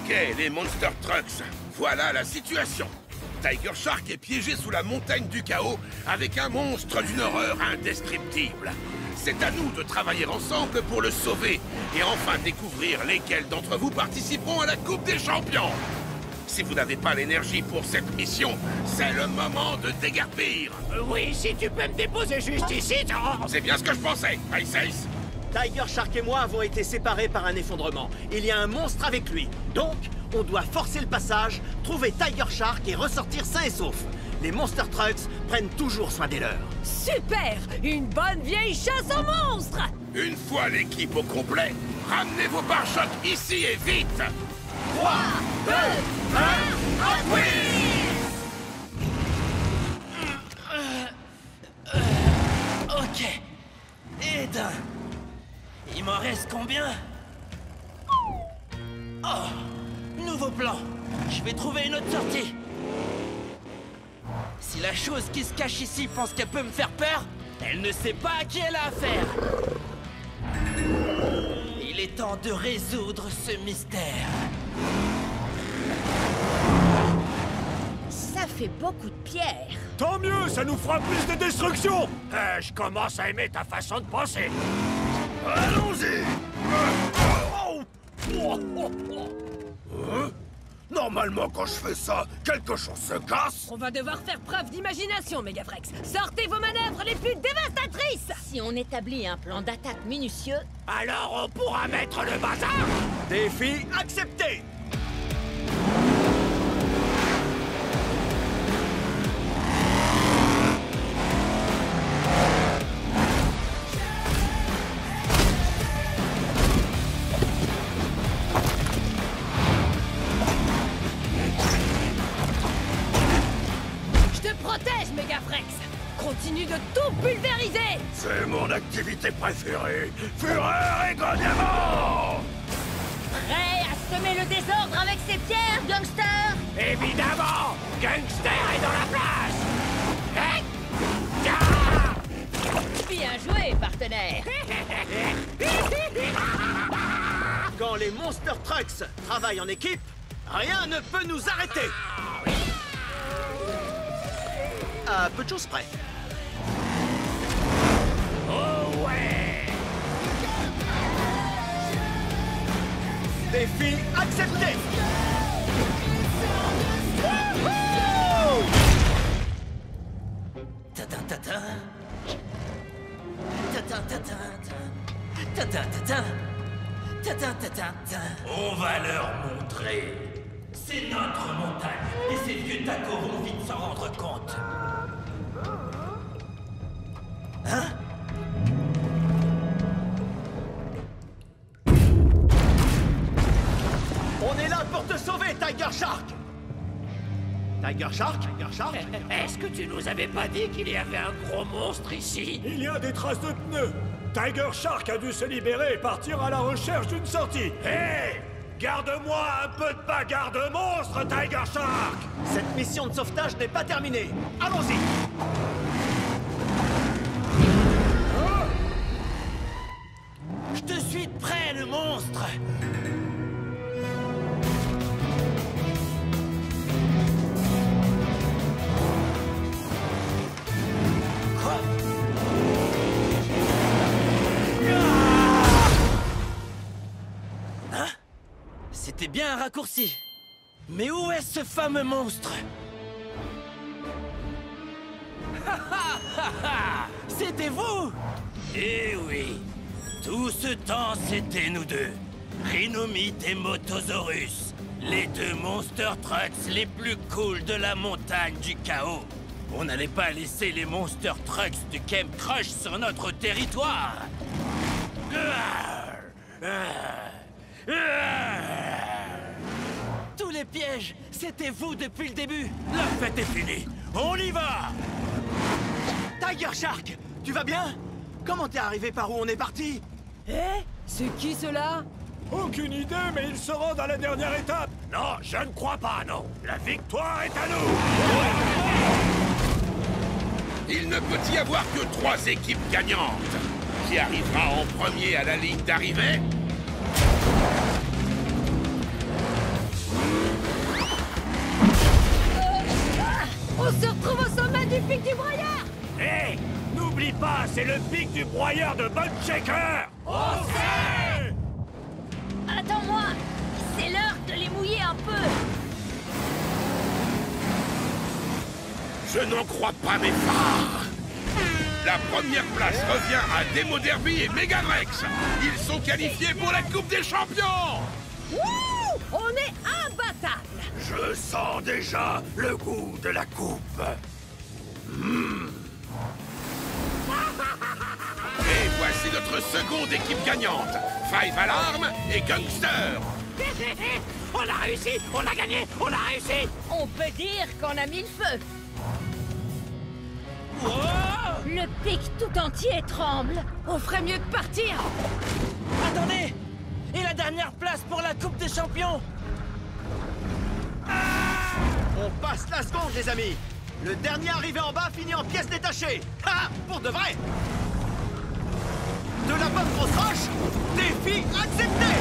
Ok, les Monster Trucks, voilà la situation. Tiger Shark est piégé sous la montagne du chaos avec un monstre d'une horreur indescriptible. C'est à nous de travailler ensemble pour le sauver et enfin découvrir lesquels d'entre vous participeront à la Coupe des Champions. Si vous n'avez pas l'énergie pour cette mission, c'est le moment de déguerpir. Oui, si tu peux me déposer juste ici, C'est bien ce que je pensais, Ice Ace. Tiger Shark et moi avons été séparés par un effondrement. Il y a un monstre avec lui. Donc, on doit forcer le passage, trouver Tiger Shark et ressortir sain et sauf. Les Monster Trucks prennent toujours soin des leurs. Super! Une bonne vieille chasse aux monstres! Une fois l'équipe au complet, ramenez vos pare-chocs ici et vite. 3, 2, 1, Hot Wheels! Ok. Et d'un. Il m'en reste combien? Oh! Nouveau plan. Je vais trouver une autre sortie. Si la chose qui se cache ici pense qu'elle peut me faire peur, elle ne sait pas à qui elle a affaire. Il est temps de résoudre ce mystère. Ça fait beaucoup de pierres. Tant mieux, ça nous fera plus de destruction. Je commence à aimer ta façon de penser. Allons-y. Normalement, quand je fais ça, quelque chose se casse. On va devoir faire preuve d'imagination, Megafrex. Sortez vos manœuvres les plus dévastatrices! Si on établit un plan d'attaque minutieux... Alors on pourra mettre le bazar. Défi accepté! Protège, Megafrex! Continue de tout pulvériser! C'est mon activité préférée. Fureur et godément. Prêt à semer le désordre avec ses pierres, Gangster? Évidemment, Gangster est dans la place. Hein? Bien joué, partenaire! Quand les Monster Trucks travaillent en équipe, rien ne peut nous arrêter! À peu de choses près. Oh ouais. Défi accepté! On va leur montrer. C'est notre montagne, et ces vieux tacos vont vite s'en rendre compte. Hein? On est là pour te sauver, Tiger Shark! Tiger Shark? Tiger Shark? Est-ce que tu nous avais pas dit qu'il y avait un gros monstre ici? Il y a des traces de pneus. Tiger Shark a dû se libérer et partir à la recherche d'une sortie. Hé! Garde-moi un peu de bagarre de monstre, Tiger Shark! Cette mission de sauvetage n'est pas terminée. Allons-y! Je te suis de près, le monstre! Quoi? Hein? C'était bien un raccourci. Mais où est ce fameux monstre? C'était vous? Eh oui. Tout ce temps, c'était nous deux. Rhinomite et Motosaurus. Les deux Monster Trucks les plus cool de la montagne du chaos. On n'allait pas laisser les Monster Trucks du Camp Crush sur notre territoire. Tous les pièges, c'était vous depuis le début. La fête est finie. On y va! Tiger Shark, tu vas bien? Comment t'es arrivé par où on est parti? Eh? C'est qui cela? Aucune idée, mais il se rend à la dernière étape. Non, je ne crois pas, non. La victoire est à nous. Il ne peut y avoir que 3 équipes gagnantes. Qui arrivera en premier à la ligne d'arrivée? On se retrouve au sommet du pic du broyeur! Hé! N'oublie pas, c'est le pic du broyeur de Bone Shaker! On sait! Attends-moi! C'est l'heure de les mouiller un peu! Je n'en crois pas mes phares. La première place revient à Demo Derby et Megavrex. Ils sont qualifiés pour la Coupe des Champions. Wouh! On est imbattables! Je sens déjà le goût de la coupe. Et voici notre seconde équipe gagnante. Five Alarm et Gangster. On a réussi! On a gagné! On a réussi! On peut dire qu'on a mis le feu! Le pic tout entier tremble! On ferait mieux de partir! Attendez! Et la dernière place pour la Coupe des Champions? On passe la seconde, les amis! Le dernier arrivé en bas finit en pièces détachées! Ah! Pour de vrai! De la bonne grosse roche! Défi accepté!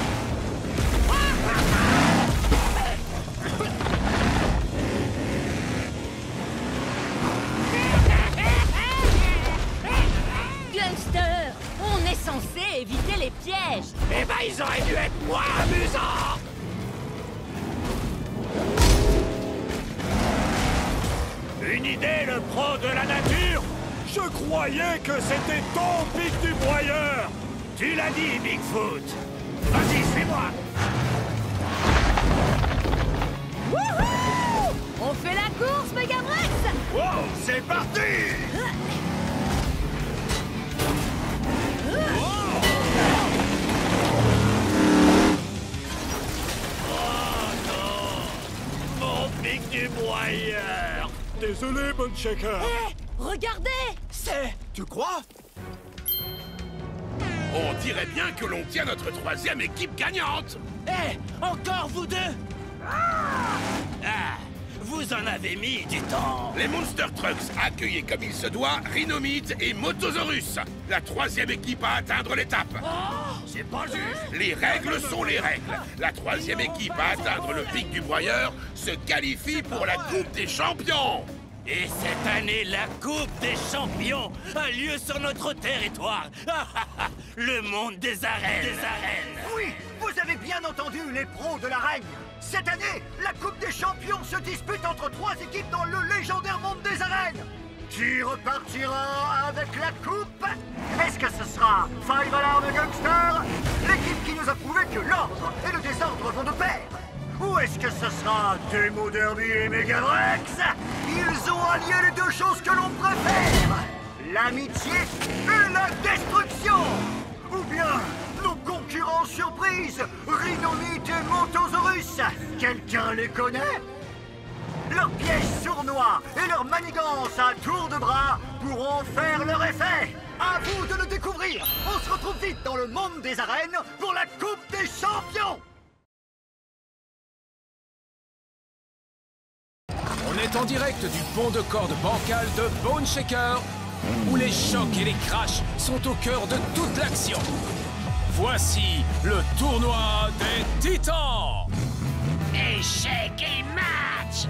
Gangster! On est censé éviter les pièges! Eh ben, ils auraient dû être moins amusants! Une idée, le pro de la nature? Je croyais que c'était ton pic du broyeur! Tu l'as dit, Bigfoot! Vas-y, suis-moi! Wouhou! On fait la course, Megavrex! Wow, c'est parti! Mon pic du broyeur! Désolé, Bone Shaker. Hé! Regardez! Tu crois? On dirait bien que l'on tient notre troisième équipe gagnante. Hé! Encore vous deux? Ah! Vous en avez mis du temps! Les Monster Trucks accueillent comme il se doit Rhinomite et Motosaurus, la troisième équipe à atteindre l'étape. C'est pas juste! Les règles sont les règles. La troisième équipe à atteindre le pic du broyeur se qualifie pour la Coupe des Champions. Et cette année, la Coupe des Champions a lieu sur notre territoire! Le monde des arènes! Oui, vous avez bien entendu les pros de la règne. Cette année, la Coupe des Champions se dispute entre 3 équipes dans le légendaire monde des arènes. Qui repartira avec la coupe? Est-ce que ce sera Five Alarm et Gangster, l'équipe qui nous a prouvé que l'ordre et le désordre vont de pair? Ou est-ce que ce sera Demo Derby et Megavrex? Ils ont allié les deux choses que l'on préfère, l'amitié et la destruction. Ou bien nos concurrents surprises, Rhinomite et Motosaurus. Quelqu'un les connaît? Leurs pièges sournois et leurs manigances à tour de bras pourront faire leur effet. À vous de le découvrir. On se retrouve vite dans le monde des arènes pour la Coupe des Champions. On est en direct du pont de corde bancal de Bone Shaker, où les chocs et les crashs sont au cœur de toute l'action. Voici le tournoi des Titans. Échec et match!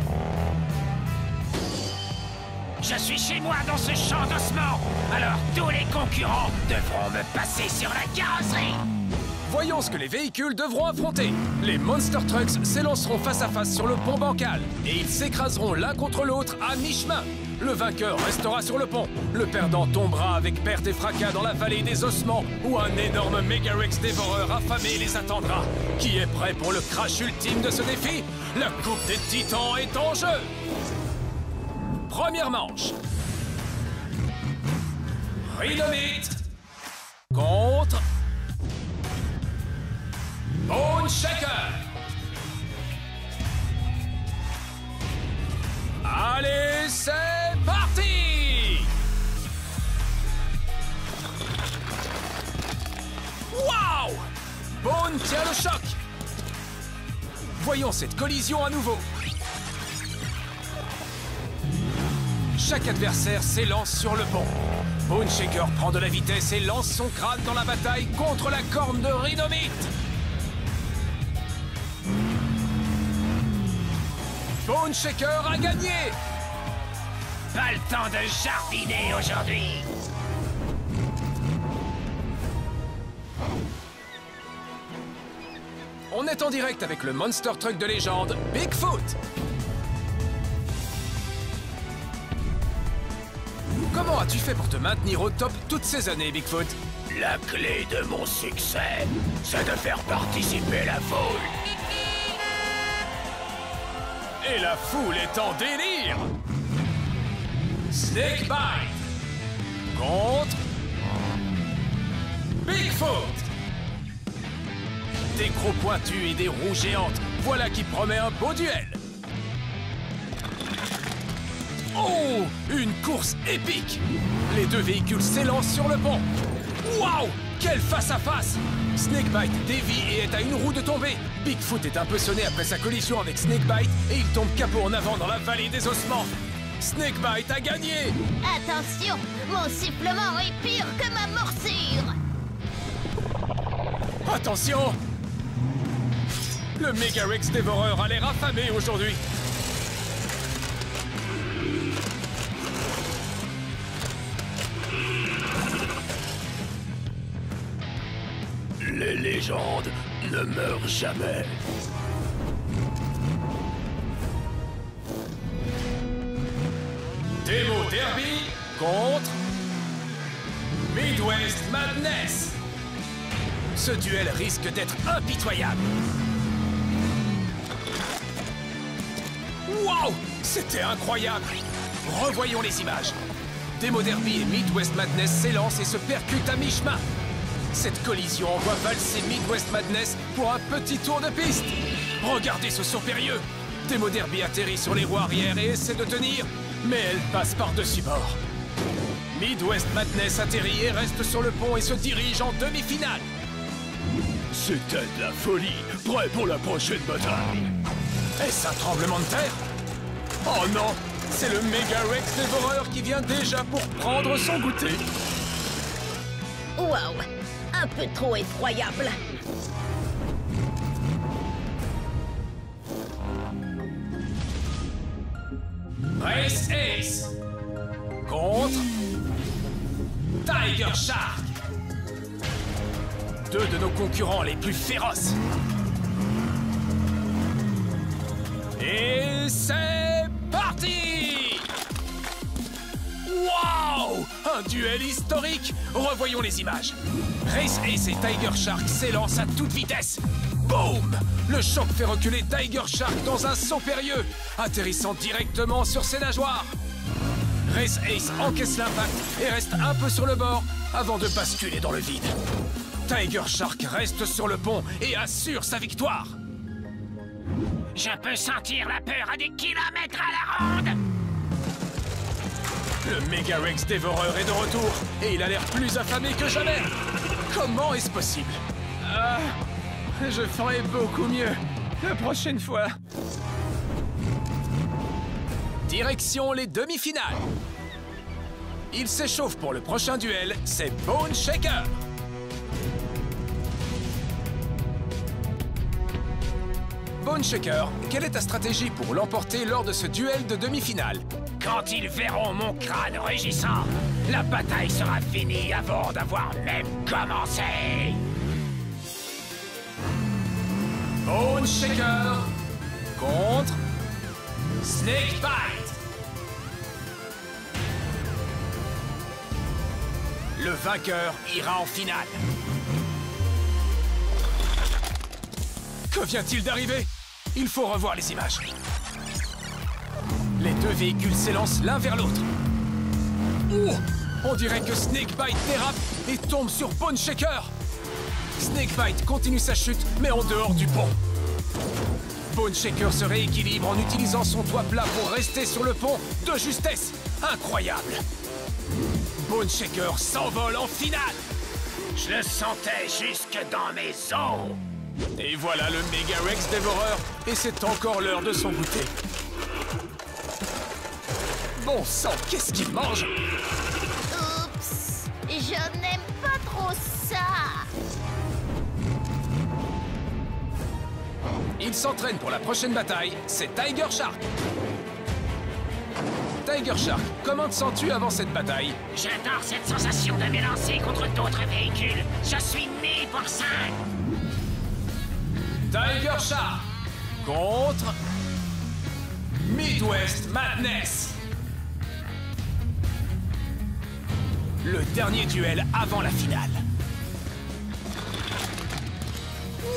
Je suis chez moi dans ce champ d'ossements, alors tous les concurrents devront me passer sur la carrosserie. Voyons ce que les véhicules devront affronter. Les Monster Trucks s'élanceront face à face sur le pont bancal et ils s'écraseront l'un contre l'autre à mi-chemin. Le vainqueur restera sur le pont. Le perdant tombera avec perte et fracas dans la vallée des ossements où un énorme Megarex dévoreur affamé les attendra. Qui est prêt pour le crash ultime de ce défi? La Coupe des Titans est en jeu. Première manche. Rhinomite contre Bone Shaker. Allez, c'est parti! Waouh! Bone tient le choc. Voyons cette collision à nouveau. Chaque adversaire s'élance sur le pont. Bone Shaker prend de la vitesse et lance son crâne dans la bataille contre la corne de Rhinomite. Bone Shaker a gagné! pas le temps de jardiner aujourd'hui. On est en direct avec le Monster Truck de légende, Bigfoot. Comment as-tu fait pour te maintenir au top toutes ces années, Bigfoot? La clé de mon succès, c'est de faire participer la foule. Et la foule est en délire. Snakebite contre Bigfoot. Des crocs pointus et des roues géantes, voilà qui promet un beau duel. Oh, une course épique. Les deux véhicules s'élancent sur le pont. Waouh, quel face-à-face. Snakebite dévie et est à une roue de tomber. Bigfoot est un peu sonné après sa collision avec Snakebite et il tombe capot en avant dans la vallée des ossements. Snakebite a gagné. Attention, mon sifflement est pire que ma morsure. Attention. Le Megarex dévoreur a l'air affamé aujourd'hui. Les légendes ne meurent jamais. Demo Derby contre Midwest Madness. Ce duel risque d'être impitoyable. Waouh, c'était incroyable. Revoyons les images. Demo Derby et Midwest Madness s'élancent et se percutent à mi-chemin. Cette collision envoie valser Midwest Madness pour un petit tour de piste. Regardez ce saut périlleux. Demo Derby atterrit sur les roues arrière et essaie de tenir, mais elle passe par-dessus bord. Midwest Madness atterrit et reste sur le pont et se dirige en demi-finale. C'était de la folie, prêt pour la prochaine bataille. Est-ce un tremblement de terre? Oh non, c'est le Megarex dévoreur qui vient déjà pour prendre son goûter. Waouh, un peu trop effroyable. Race Ace contre Tiger Shark. Deux de nos concurrents les plus féroces. Et c'est parti! Waouh! Un duel historique! Revoyons les images. Race Ace et Tiger Shark s'élancent à toute vitesse. Boum! Le choc fait reculer Tiger Shark dans un saut périlleux, atterrissant directement sur ses nageoires. Race Ace encaisse l'impact et reste un peu sur le bord avant de basculer dans le vide. Tiger Shark reste sur le pont et assure sa victoire. Je peux sentir la peur à des kilomètres à la ronde. Le Megarex dévoreur est de retour et il a l'air plus affamé que jamais. Comment est-ce possible? Je ferai beaucoup mieux la prochaine fois. Direction les demi-finales. Il s'échauffe pour le prochain duel, c'est Bone Shaker. Bone Shaker, quelle est ta stratégie pour l'emporter lors de ce duel de demi-finale? Quand ils verront mon crâne rugissant, la bataille sera finie avant d'avoir même commencé. Bone Shaker contre Snakebite. Le vainqueur ira en finale. Que vient-il d'arriver? Il faut revoir les images. Les deux véhicules s'élancent l'un vers l'autre. Oh, on dirait que Snakebite dérape et tombe sur Bone Shaker. Snakebite continue sa chute, mais en dehors du pont. Bone Shaker se rééquilibre en utilisant son toit plat pour rester sur le pont de justesse. Incroyable. Bone Shaker s'envole en finale. Je le sentais jusque dans mes os. Et voilà le Megarex dévoreur, et c'est encore l'heure de son goûter. Bon sang, qu'est-ce qu'il mange? Oups, je n'aime pas trop ça. Il s'entraîne pour la prochaine bataille, c'est Tiger Shark. Tiger Shark, comment te sens-tu avant cette bataille? J'adore cette sensation de m'élancer contre d'autres véhicules. Je suis né pour ça. Tiger Shark contre Midwest Madness. Le dernier duel avant la finale.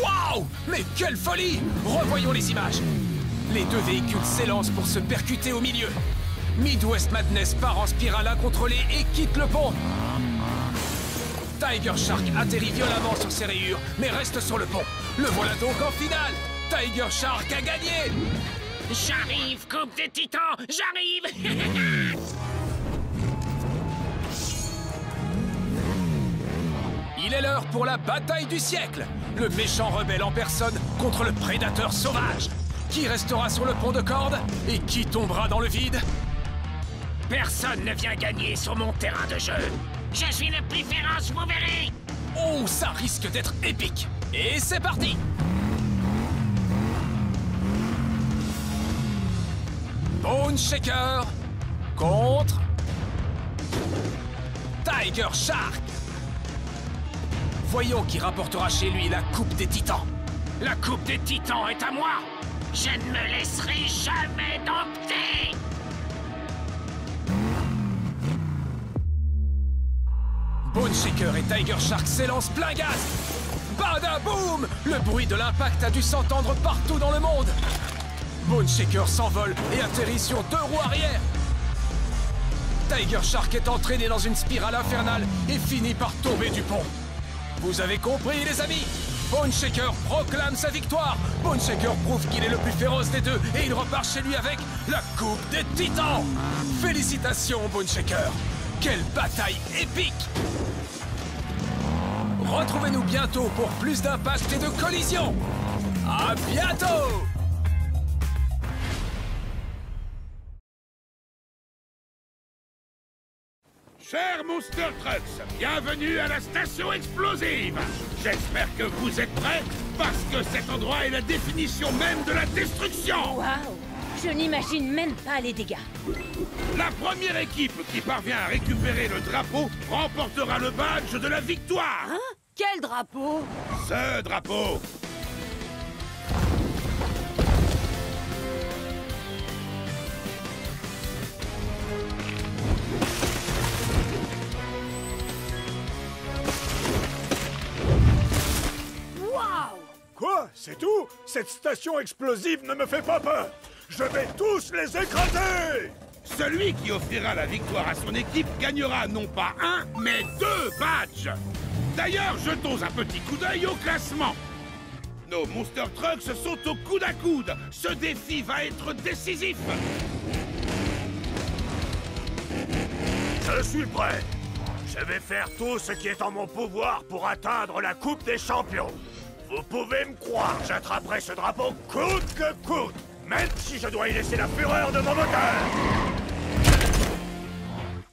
Waouh! Mais quelle folie! Revoyons les images. Les deux véhicules s'élancent pour se percuter au milieu. Midwest Madness part en spirale incontrôlée et quitte le pont. Tiger Shark atterrit violemment sur ses rayures, mais reste sur le pont. Le voilà donc en finale. Tiger Shark a gagné. J'arrive, Coupe des Titans, j'arrive. Il est l'heure pour la bataille du siècle. Le méchant rebelle en personne contre le prédateur sauvage. Qui restera sur le pont de corde et qui tombera dans le vide? Personne ne vient gagner sur mon terrain de jeu. Je suis le plus féroce, vous verrez. Oh, ça risque d'être épique. Et c'est parti. Bone Shaker contre Tiger Shark. Voyons qui rapportera chez lui la Coupe des Titans. La Coupe des Titans est à moi. Je ne me laisserai jamais dompter. Bone Shaker et Tiger Shark s'élancent plein gaz. Badaboum! Le bruit de l'impact a dû s'entendre partout dans le monde. Bone Shaker s'envole et atterrit sur deux roues arrière. Tiger Shark est entraîné dans une spirale infernale et finit par tomber du pont. Vous avez compris, les amis? Bone Shaker proclame sa victoire. Bone Shaker prouve qu'il est le plus féroce des deux et il repart chez lui avec la Coupe des Titans. Félicitations, Bone Shaker. Quelle bataille épique! Retrouvez-nous bientôt pour plus d'impact et de collisions. À bientôt! Chers Monster Trucks, bienvenue à la station explosive. J'espère que vous êtes prêts, parce que cet endroit est la définition même de la destruction. Waouh! Je n'imagine même pas les dégâts. La première équipe qui parvient à récupérer le drapeau remportera le badge de la victoire. Hein? Quel drapeau? Ce drapeau. Quoi? C'est tout? Cette station explosive ne me fait pas peur! Je vais tous les écraser! Celui qui offrira la victoire à son équipe gagnera non pas un, mais 2 badges. D'ailleurs, jetons un petit coup d'œil au classement. Nos Monster Trucks sont au coude à coude. Ce défi va être décisif. Je suis prêt. Je vais faire tout ce qui est en mon pouvoir pour atteindre la Coupe des Champions. Vous pouvez me croire, j'attraperai ce drapeau coûte que coûte, même si je dois y laisser la fureur de mon moteur.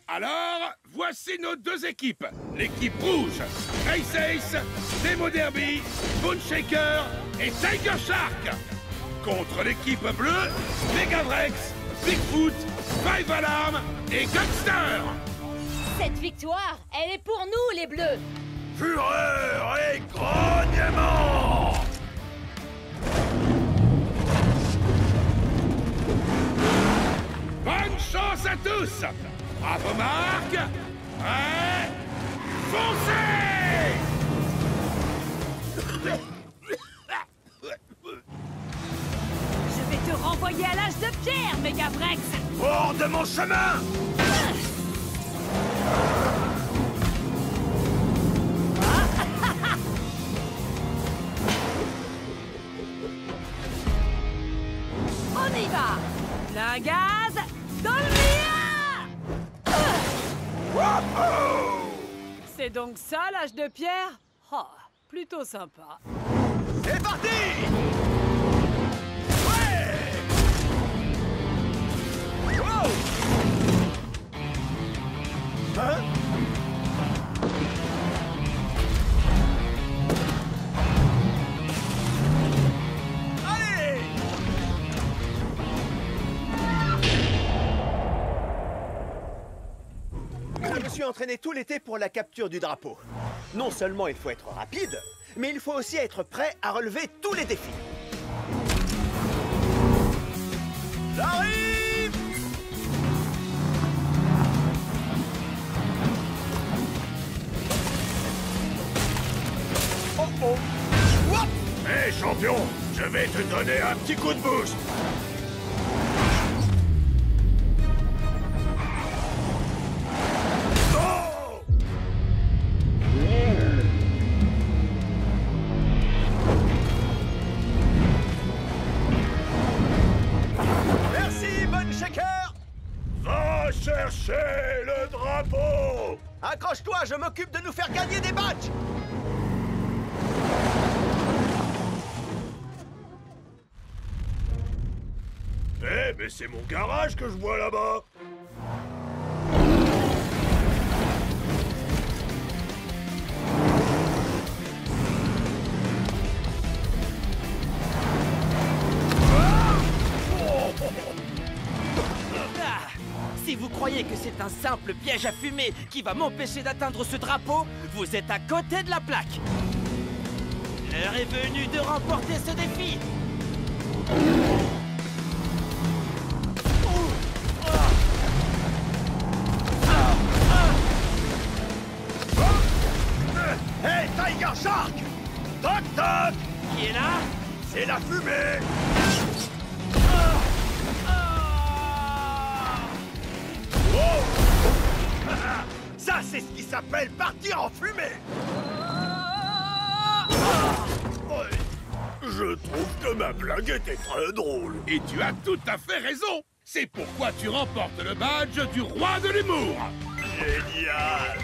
Alors, voici nos 2 équipes. L'équipe rouge, Race Ace, Demo Derby, Bone Shaker et Tiger Shark. Contre l'équipe bleue, Megavrex, Bigfoot, Five Alarm et Gunster. Cette victoire, elle est pour nous, les Bleus. Fureur et grognement! Bonne chance à tous! Bravo Marc! Prêt? Foncez! Je vais te renvoyer à l'âge de pierre, Megavrex. Hors de mon chemin! On y va! Plein gaz, dans le mien! C'est donc ça l'âge de pierre? Oh, plutôt sympa. C'est parti! Wow! Hein? entraîné tout l'été pour la capture du drapeau. Non seulement il faut être rapide, mais il faut aussi être prêt à relever tous les défis. J'arrive! Oh oh! What? Hé, champion, je vais te donner un petit coup de boost. Cherchez le drapeau! Accroche-toi, je m'occupe de nous faire gagner des badges! Eh, mais c'est mon garage que je vois là-bas! Si vous croyez que c'est un simple piège à fumée qui va m'empêcher d'atteindre ce drapeau, vous êtes à côté de la plaque. L'heure est venue de remporter ce défi. Hey, Tiger Shark! Toc toc! Qui est là? C'est la fumée! Ça, c'est ce qui s'appelle partir en fumée! Je trouve que ma blague était très drôle. Et tu as tout à fait raison. C'est pourquoi tu remportes le badge du roi de l'humour. Génial!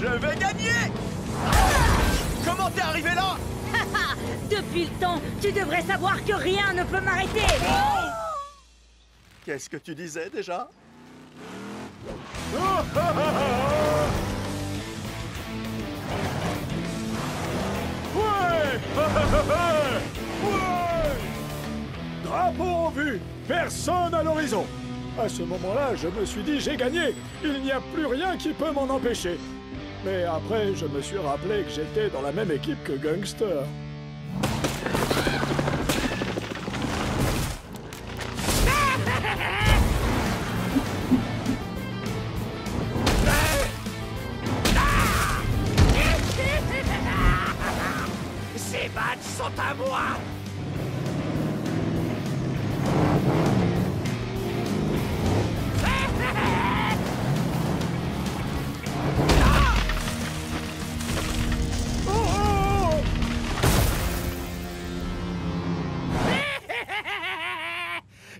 Je vais gagner! Comment t'es arrivé là? Depuis le temps, tu devrais savoir que rien ne peut m'arrêter. Qu'est-ce que tu disais déjà? Ouais! Drapeau en vue! Personne à l'horizon! À ce moment-là, je me suis dit, j'ai gagné! Il n'y a plus rien qui peut m'en empêcher! Mais après, je me suis rappelé que j'étais dans la même équipe que Gangster. Ces badges sont à moi!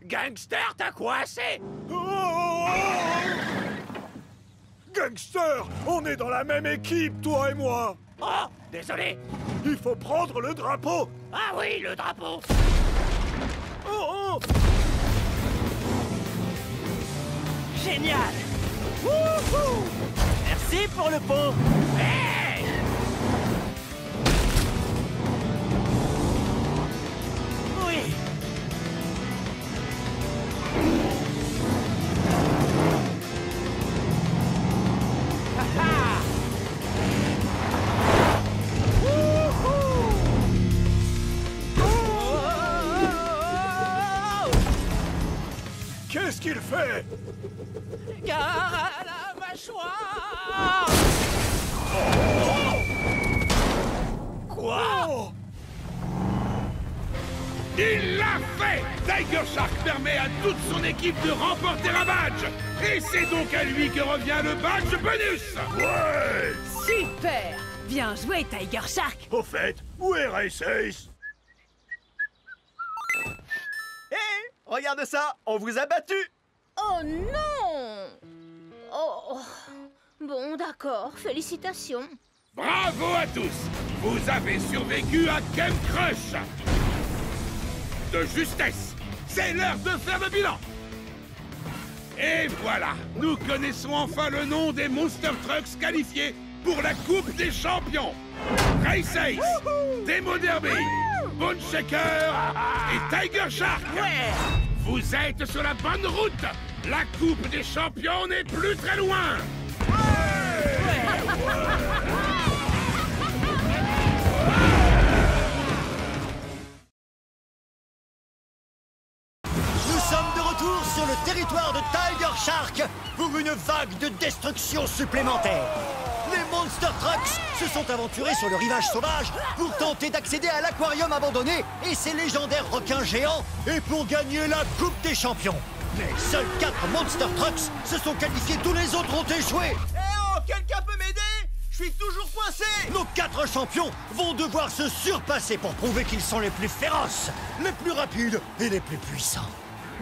Gangster, t'as coincé! Gangster, on est dans la même équipe, toi et moi! Oh, désolé! Il faut prendre le drapeau! Ah oui, le drapeau! Oh! Génial! Wouhou! Merci pour le pot! Hey! Oui! Qu'est-ce qu'il fait? Gare à la mâchoire! Quoi? Il l'a fait! Tiger Shark permet à toute son équipe de remporter un badge! Et c'est donc à lui que revient le badge bonus! Ouais! Super! Bien joué, Tiger Shark! Au fait, où est Race Ace? Hé! Regarde ça! On vous a battu! Oh non! Oh... Bon, d'accord. Félicitations. Bravo à tous! Vous avez survécu à Kem Crush! De justesse! C'est l'heure de faire le bilan! Et voilà! Nous connaissons enfin le nom des Monster Trucks qualifiés pour la Coupe des Champions! Race Ace, Demo Derby, Bone Shaker et Tiger Shark! Ouais! Vous êtes sur la bonne route. La Coupe des Champions n'est plus très loin. Nous sommes de retour sur le territoire de Tiger Shark pour une vague de destruction supplémentaire. Les Monster Trucks se sont aventurés sur le rivage sauvage pour tenter d'accéder à l'aquarium abandonné et ses légendaires requins géants et pour gagner la Coupe des Champions. Mais seuls 4 Monster Trucks se sont qualifiés, tous les autres ont échoué. Eh oh, quelqu'un peut m'aider? Je suis toujours coincé! Nos 4 champions vont devoir se surpasser pour prouver qu'ils sont les plus féroces, les plus rapides et les plus puissants.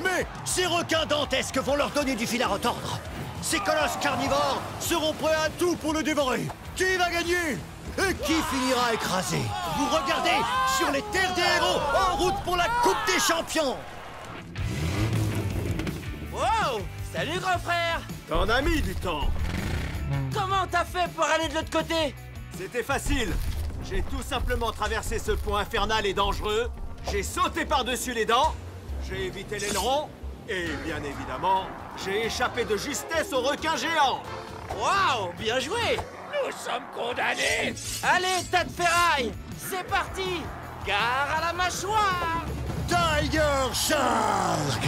Mais ces requins dantesques vont leur donner du fil à retordre. Ces colosses carnivores seront prêts à tout pour le dévorer. Qui va gagner? Et qui finira écrasé? Vous regardez sur les terres des héros, en route pour la Coupe des Champions. Wow! Salut grand frère! T'en as mis du temps. Comment t'as fait pour aller de l'autre côté? C'était facile. J'ai tout simplement traversé ce pont infernal et dangereux. J'ai sauté par-dessus les dents. J'ai évité l'aileron. Et bien évidemment, j'ai échappé de justesse aux requins géants. Waouh! Bien joué! Nous sommes condamnés. Allez, tas de ferraille! C'est parti! Gare à la mâchoire! Tiger Shark!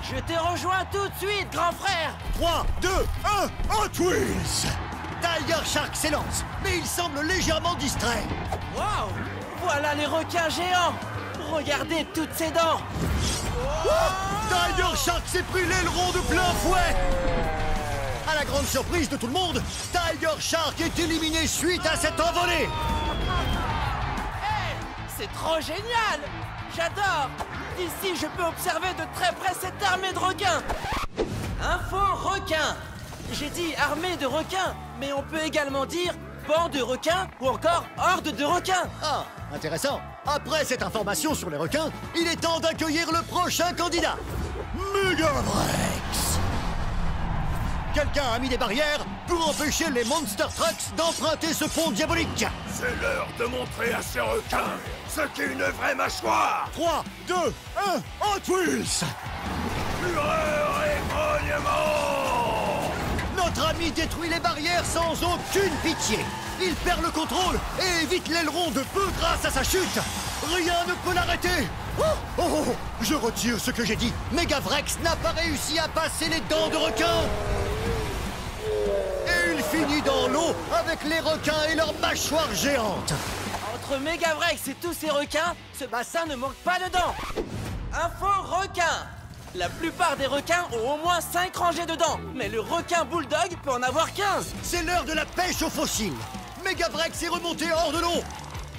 Je te rejoins tout de suite, grand frère! 3, 2, 1, Hot Wheels! Tiger Shark s'élance, mais il semble légèrement distrait. Waouh! Voilà les requins géants! Regardez toutes ces dents! Tiger Shark s'est pris l'aileron de plein fouet! À la grande surprise de tout le monde, Tiger Shark est éliminé suite à cette envolée! Hey! C'est trop génial! J'adore! D'ici, je peux observer de très près cette armée de requins! Info requin! J'ai dit armée de requins, mais on peut également dire banc de requins ou encore horde de requins! Ah, intéressant! Après cette information sur les requins, il est temps d'accueillir le prochain candidat! Megavrex! Quelqu'un a mis des barrières pour empêcher les Monster Trucks d'emprunter ce pont diabolique! C'est l'heure de montrer à ces requins ce qu'est une vraie mâchoire. 3, 2, 1, Hot Wheels! Fureur et grognement! Notre ami détruit les barrières sans aucune pitié. Il perd le contrôle et évite l'aileron de peu grâce à sa chute. Rien ne peut l'arrêter. Oh, je retire ce que j'ai dit. Megavrex n'a pas réussi à passer les dents de requin. Et il finit dans l'eau avec les requins et leurs mâchoires géantes. Entre Megavrex et tous ces requins, ce bassin ne manque pas de dents. Info requin! La plupart des requins ont au moins 5 rangées de dents, mais le requin bulldog peut en avoir 15. C'est l'heure de la pêche aux fossiles. Megavrex est remonté hors de l'eau.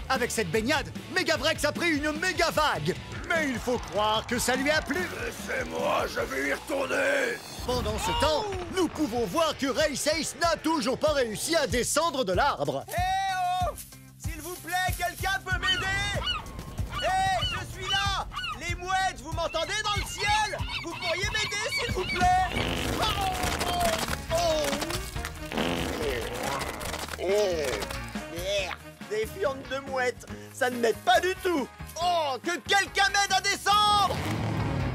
Avec cette baignade, Megavrex a pris une méga vague. Mais il faut croire que ça lui a plu. Laissez-moi, je vais y retourner. Pendant ce temps, nous pouvons voir que Race Ace n'a toujours pas réussi à descendre de l'arbre. Eh oh! S'il vous plaît, quelqu'un peut m'aider? Eh, je suis là! Les mouettes, vous m'entendez dans le ciel? Vous pourriez m'aider, s'il vous plaît? Merde, des fientes de mouettes, ça ne m'aide pas du tout. Oh, que quelqu'un m'aide à descendre!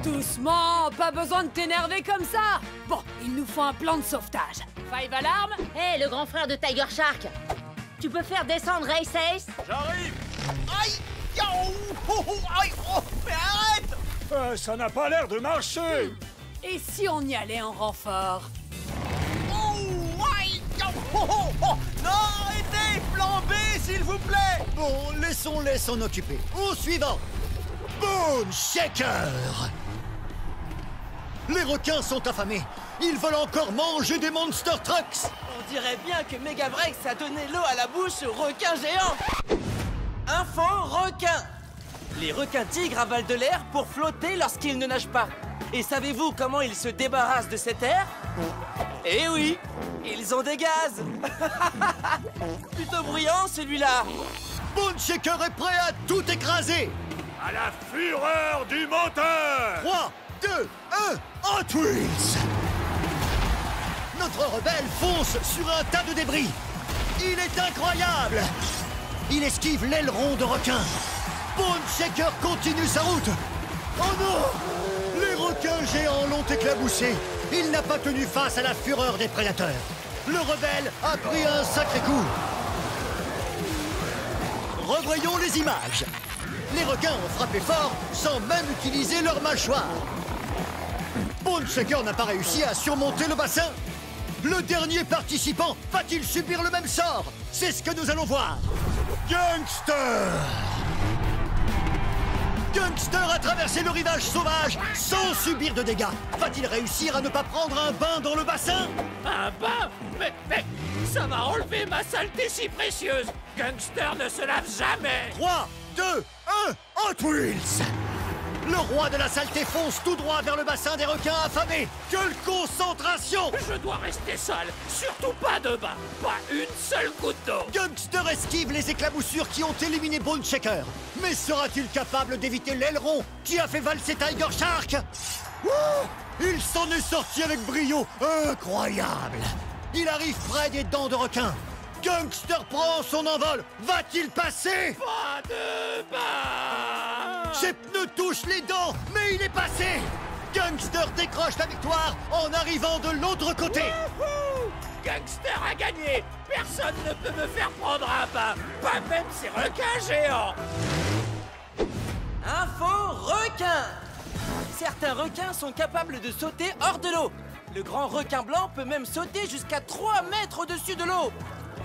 Doucement, pas besoin de t'énerver comme ça. Bon, il nous faut un plan de sauvetage. Five Alarm? Hé, le grand frère de Tiger Shark! Tu peux faire descendre Race Ace? J'arrive! Aïe! Aïe! Oh, mais arrête! Ça n'a pas l'air de marcher. Et si on y allait en renfort? Aïe! Non, arrêtez! Plan B, s'il vous plaît! Bon, laissons-les s'en occuper. Au suivant. Bone Shaker! Les requins sont affamés. Ils veulent encore manger des Monster Trucks. On dirait bien que Megavrex a donné l'eau à la bouche aux requins géants. Info requin. Les requins tigres avalent de l'air pour flotter lorsqu'ils ne nagent pas. Et savez-vous comment ils se débarrassent de cet air? Eh oui, ils ont des gaz. Plutôt bruyant celui-là. Bone Shaker est prêt à tout écraser. À la fureur du moteur. 3, 2, 1, Hot Wheels! Notre rebelle fonce sur un tas de débris. Il est incroyable. Il esquive l'aileron de requin. Bone Shaker continue sa route. Oh non! Les requins géants l'ont éclaboussé. Il n'a pas tenu face à la fureur des prédateurs. Le rebelle a pris un sacré coup. Revoyons les images. Les requins ont frappé fort sans même utiliser leur mâchoire. Bone Shaker n'a pas réussi à surmonter le bassin. Le dernier participant va-t-il subir le même sort? C'est ce que nous allons voir. Gangster! Gangster a traversé le rivage sauvage sans subir de dégâts. Va-t-il réussir à ne pas prendre un bain dans le bassin? Un bain? Mais ça va enlever ma saleté si précieuse. Gangster ne se lave jamais. 3, 2, 1, Hot Wheels! Le roi de la saleté fonce tout droit vers le bassin des requins affamés. Quelle concentration! Je dois rester sale, surtout pas de bain, pas une seule goutte d'eau. Gangster esquive les éclaboussures qui ont éliminé Bone Shaker. Mais sera-t-il capable d'éviter l'aileron qui a fait valser Tiger Shark? Ouh, il s'en est sorti avec brio. Incroyable! Il arrive près des dents de requin. Gangster prend son envol. Va-t-il passer? Pas de bain! Ses pneus touchent les dents, mais il est passé! Gangster décroche la victoire en arrivant de l'autre côté! Wouhou! Gangster a gagné! Personne ne peut me faire prendre un bain, pas même ces requins géants! Info requin! Certains requins sont capables de sauter hors de l'eau. Le grand requin blanc peut même sauter jusqu'à 3 mètres au-dessus de l'eau.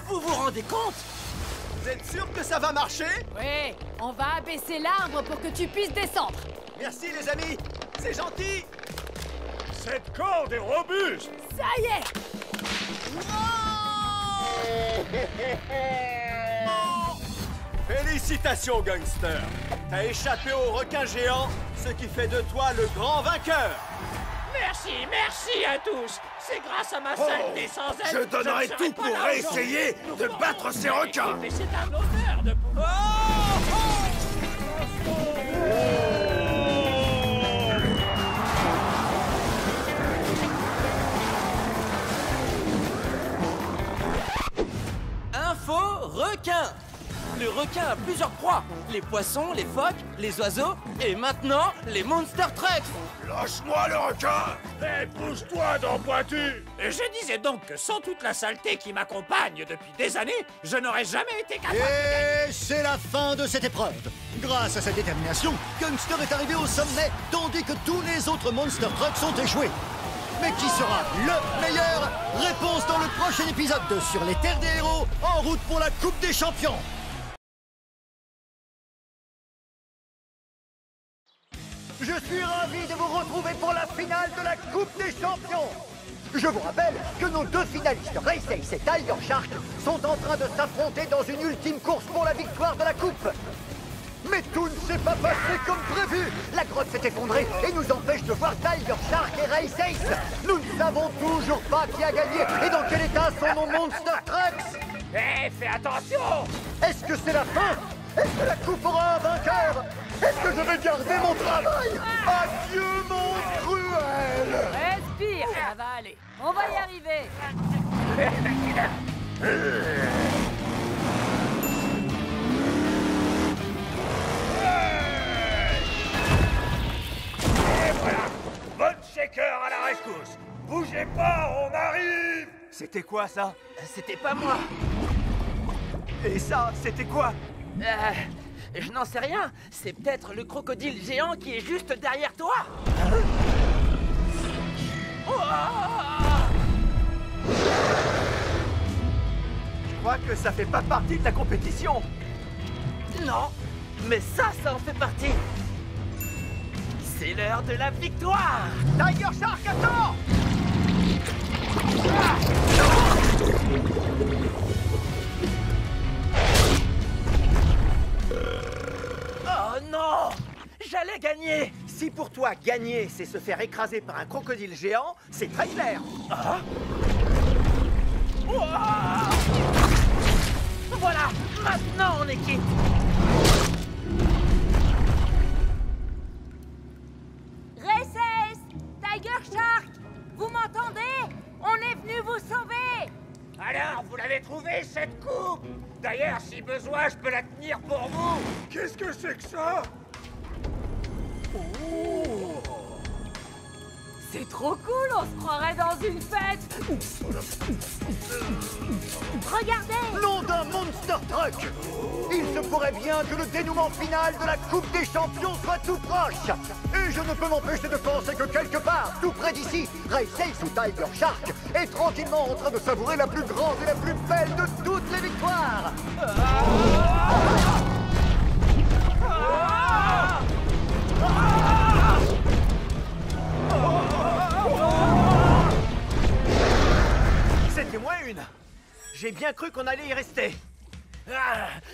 Vous vous rendez compte? Vous êtes sûr que ça va marcher? Oui, on va abaisser l'arbre pour que tu puisses descendre. Merci les amis, c'est gentil. Cette corde est robuste! Ça y est. Félicitations, Gangster. T'as échappé au requin géant, ce qui fait de toi le grand vainqueur. Merci à tous! C'est grâce à ma saleté sans aide. Je donnerai ne serais tout pas pour là réessayer aujourd'hui. de battre ces requins. Mais c'est un honneur de pouvoir... Info requin! Le requin a plusieurs proies. Les poissons, les phoques, les oiseaux et maintenant les Monster Trucks! Lâche-moi le requin! Hé, pousse-toi, dent pointue! Et je disais donc que sans toute la saleté qui m'accompagne depuis des années, je n'aurais jamais été capable de gagner. Et c'est la fin de cette épreuve. Grâce à sa détermination, Gangster est arrivé au sommet, tandis que tous les autres Monster Trucks ont échoué. Mais qui sera le meilleur? Réponse dans le prochain épisode de Sur les Terres des Héros, en route pour la Coupe des Champions. Je suis ravi de vous retrouver pour la finale de la Coupe des Champions. Je vous rappelle que nos deux finalistes, Race Ace et Tiger Shark, sont en train de s'affronter dans une ultime course pour la victoire de la Coupe. Mais tout ne s'est pas passé comme prévu. La grotte s'est effondrée et nous empêche de voir Tiger Shark et Race Ace. Nous ne savons toujours pas qui a gagné et dans quel état sont nos Monster Trucks. Hé, fais attention! Est-ce que c'est la fin? Est-ce que la coupe aura un vainqueur? Est-ce que je vais garder mon travail? Adieu, mon cruel! Respire, ça va aller. On va y arriver. Et voilà! Bone Shaker à la rescousse! Bougez pas, on arrive! C'était quoi ça? C'était pas moi! Et ça, c'était quoi? Je n'en sais rien. C'est peut-être le crocodile géant qui est juste derrière toi. Je crois que ça fait pas partie de la compétition. Non, mais ça en fait partie. C'est l'heure de la victoire. Tiger Shark, attends! Oh non! J'allais gagner! Si pour toi, gagner, c'est se faire écraser par un crocodile géant, c'est très clair. Voilà! Maintenant on est quitte! Race Ace, Tiger Shark, vous m'entendez? On est venu vous sauver. Alors, vous l'avez trouvé, cette coupe? D'ailleurs, si besoin, je peux la tenir pour vous. Qu'est-ce que c'est que ça? C'est trop cool, on se croirait dans une fête. Regardez! Nom d'un Monster Truck! Il se pourrait bien que le dénouement final de la Coupe des Champions soit tout proche! Et je ne peux m'empêcher de penser que quelque part, tout près d'ici, Racing sous Tiger Shark est tranquillement en train de savourer la plus grande et la plus belle de toutes les victoires! C'était moins une. J'ai bien cru qu'on allait y rester.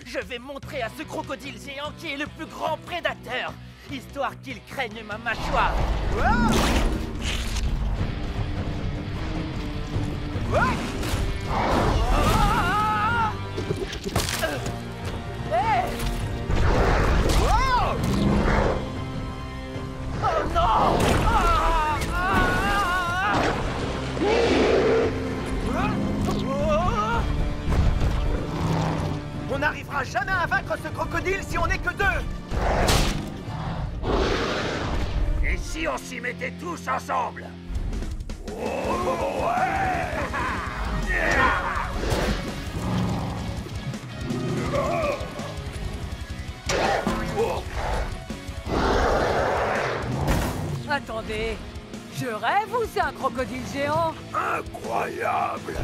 Je vais montrer à ce crocodile géant qui est le plus grand prédateur, histoire qu'il craigne ma mâchoire. Oh non! On n'arrivera jamais à vaincre ce crocodile si on n'est que deux. Et si on s'y mettait tous ensemble? Attendez, je rêve ou c'est un crocodile géant? Incroyable!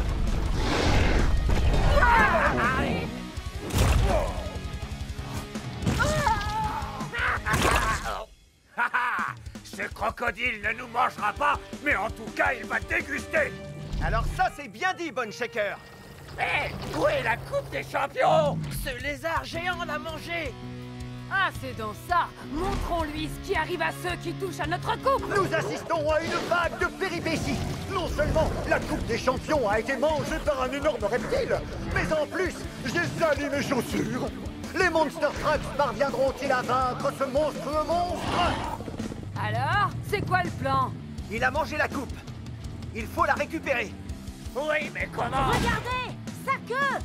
Ce crocodile ne nous mangera pas, mais en tout cas, il va déguster! Alors ça, c'est bien dit, Bone Shaker. Hé, où est la Coupe des Champions? Ce lézard géant l'a mangé! Ah, c'est donc ça. Montrons-lui ce qui arrive à ceux qui touchent à notre coupe. Nous assistons à une vague de péripéties. Non seulement la Coupe des Champions a été mangée par un énorme reptile, mais en plus, j'ai sali mes chaussures. Les Monster Trucks parviendront-ils à vaincre ce monstrueux monstre? Alors, c'est quoi le plan? Il a mangé la coupe. Il faut la récupérer. Oui, mais comment? Regardez! Sa queue!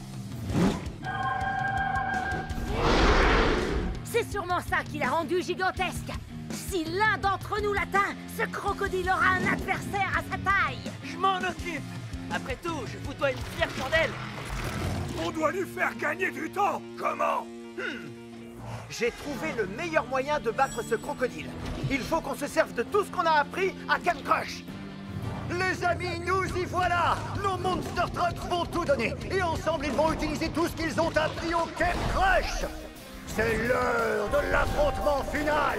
C'est sûrement ça qui l'a rendu gigantesque. Si l'un d'entre nous l'atteint, ce crocodile aura un adversaire à sa taille. Je m'en occupe! Après tout, je vous dois une fière chandelle! On doit lui faire gagner du temps! Comment? J'ai trouvé le meilleur moyen de battre ce crocodile. Il faut qu'on se serve de tout ce qu'on a appris à Camp Crush. Les amis, nous y voilà! Nos Monster Trucks vont tout donner, et ensemble ils vont utiliser tout ce qu'ils ont appris au Camp Crush! C'est l'heure de l'affrontement final!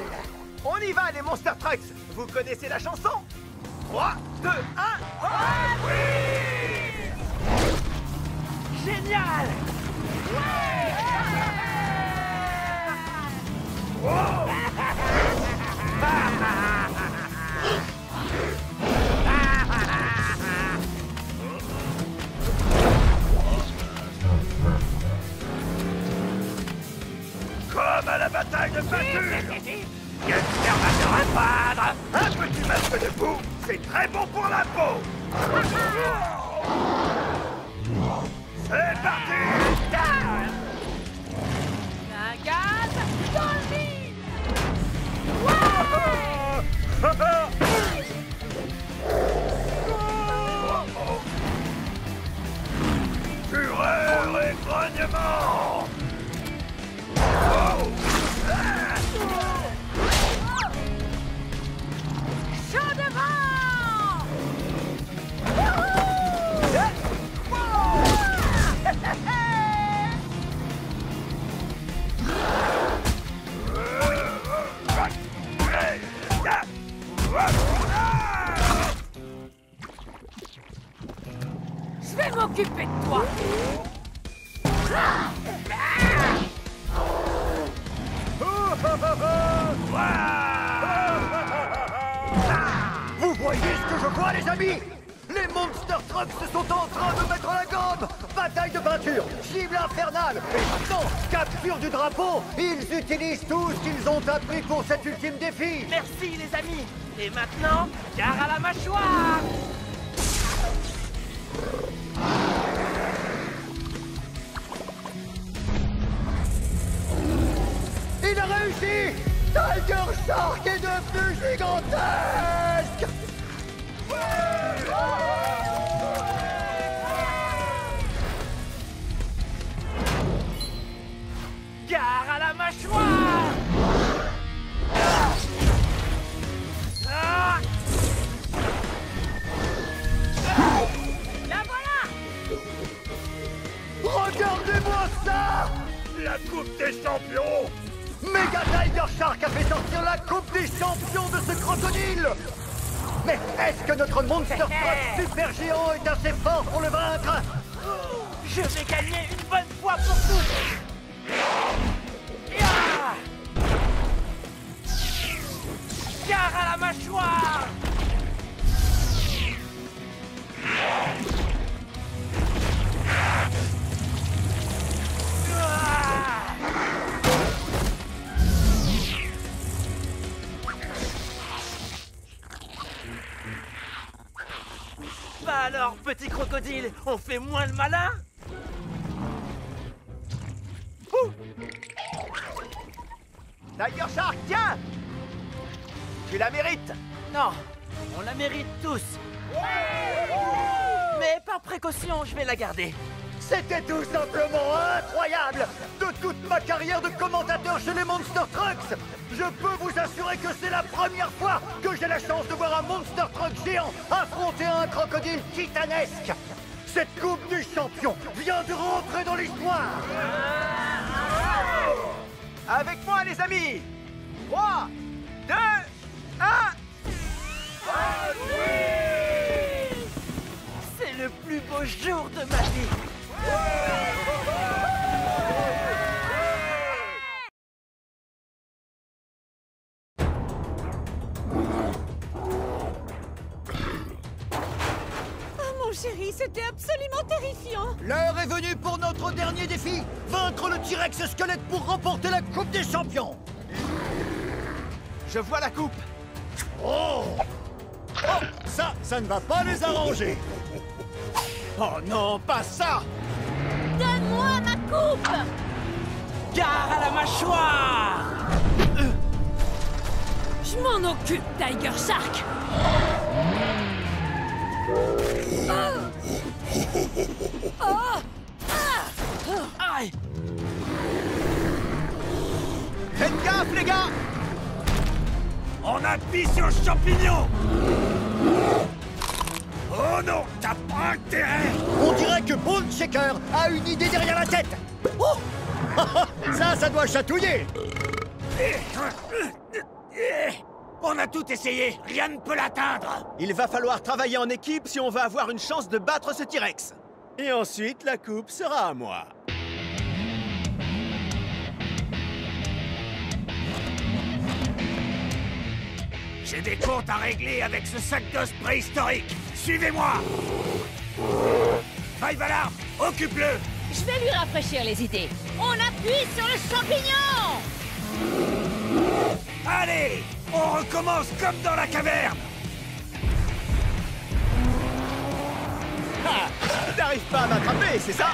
On y va, les Monster Trucks. Vous connaissez la chanson? 3, 2, 1... Génial! Comme à la bataille de peinture! Gunther va se reprendre! Un petit masque de boue, c'est très bon pour la peau! C'est parti! Un gaz dans le vide. Fureur et grognement! Chaud devant. Je vais m'occuper de toi. Vous voyez ce que je vois, les amis? Les Monster Trucks se sont en train de mettre la gomme! Bataille de peinture, cible infernale, et maintenant, capture du drapeau! Ils utilisent tout ce qu'ils ont appris pour cet ultime défi! Merci les amis! Et maintenant, gare à la mâchoire! Il a réussi! Tiger Shark est devenu gigantesque! Gare à la mâchoire! La voilà! Regardez-moi ça! La Coupe des Champions! Mega Tiger Shark a fait sortir la Coupe des Champions de ce crocodile! Mais est-ce que notre Monster Truck super géant est assez fort pour le vaincre? Je vais gagner une bonne fois pour toutes! Gare à la mâchoire! Bah alors, petit crocodile, on fait moins le malin? Tiger Shark, tiens! Tu la mérites! Non, on la mérite tous. Mais par précaution, je vais la garder. C'était tout simplement incroyable! De toute ma carrière de commentateur chez les Monster Trucks, je peux vous assurer que c'est la première fois que j'ai la chance de voir un Monster Truck géant affronter un crocodile titanesque! Cette Coupe du Champion vient de rentrer dans l'histoire! Avec moi, les amis! 3, 2, 1... C'est le plus beau jour de ma vie. Mon chéri, c'était absolument terrifiant. L'heure est venue pour notre dernier défi, vaincre le T-Rex squelette pour remporter la Coupe des Champions. Je vois la coupe. Oh, ça ne va pas les arranger. Oh non, pas ça. Donne-moi ma coupe! Gare à la mâchoire! Je m'en occupe, Tiger Shark. Aïe! Faites gaffe, les gars. On appuie sur le champignon! Oh non, t'as pas intérêt! On dirait que Bone Shaker a une idée derrière la tête. Oh ça doit chatouiller. On a tout essayé, rien ne peut l'atteindre! Il va falloir travailler en équipe si on veut avoir une chance de battre ce T-Rex. Et ensuite, la coupe sera à moi. J'ai des comptes à régler avec ce sac d'os préhistorique! Suivez-moi! Five Alarm, occupe-le! Je vais lui rafraîchir les idées. On appuie sur le champignon! Allez! On recommence comme dans la caverne! T'arrives pas à m'attraper, c'est ça?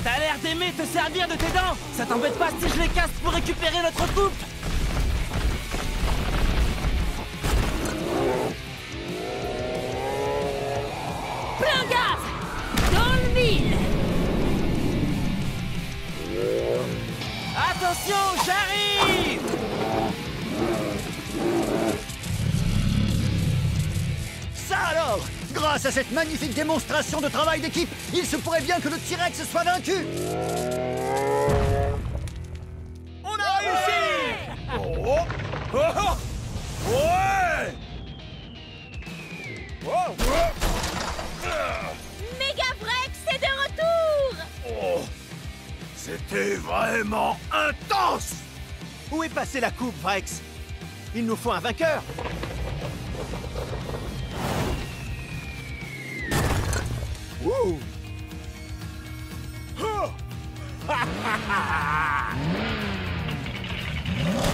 T'as l'air d'aimer te servir de tes dents! Ça t'embête pas si je les casse pour récupérer notre coupe? Plein gaz! Dans le mille! Attention, j'arrive! Ça alors! Grâce à cette magnifique démonstration de travail d'équipe, il se pourrait bien que le T-Rex soit vaincu! On a réussi! Oh! Oh! Oh! Ouais! Oh! Megavrex est de retour! Oh! C'était vraiment intense! Où est passée la coupe, Vrex? Il nous faut un vainqueur. Ouh! Oh!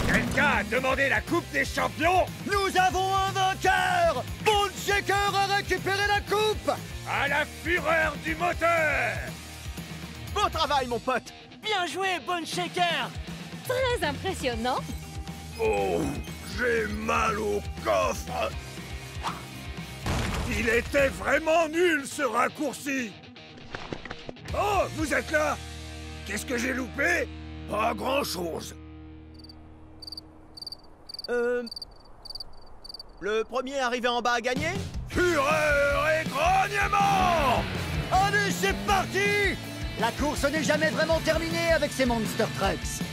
Quelqu'un a demandé la Coupe des Champions? Nous avons un vainqueur! Bone Shaker a récupéré la coupe! À la fureur du moteur! Beau travail, mon pote. Bien joué, Bone Shaker! Très impressionnant. Oh, j'ai mal au coffre. Il était vraiment nul, ce raccourci. Oh, vous êtes là? Qu'est-ce que j'ai loupé? Pas grand-chose. Le premier arrivé en bas a gagné? Fureur et grognement! Allez, c'est parti! La course n'est jamais vraiment terminée avec ces Monster Trucks.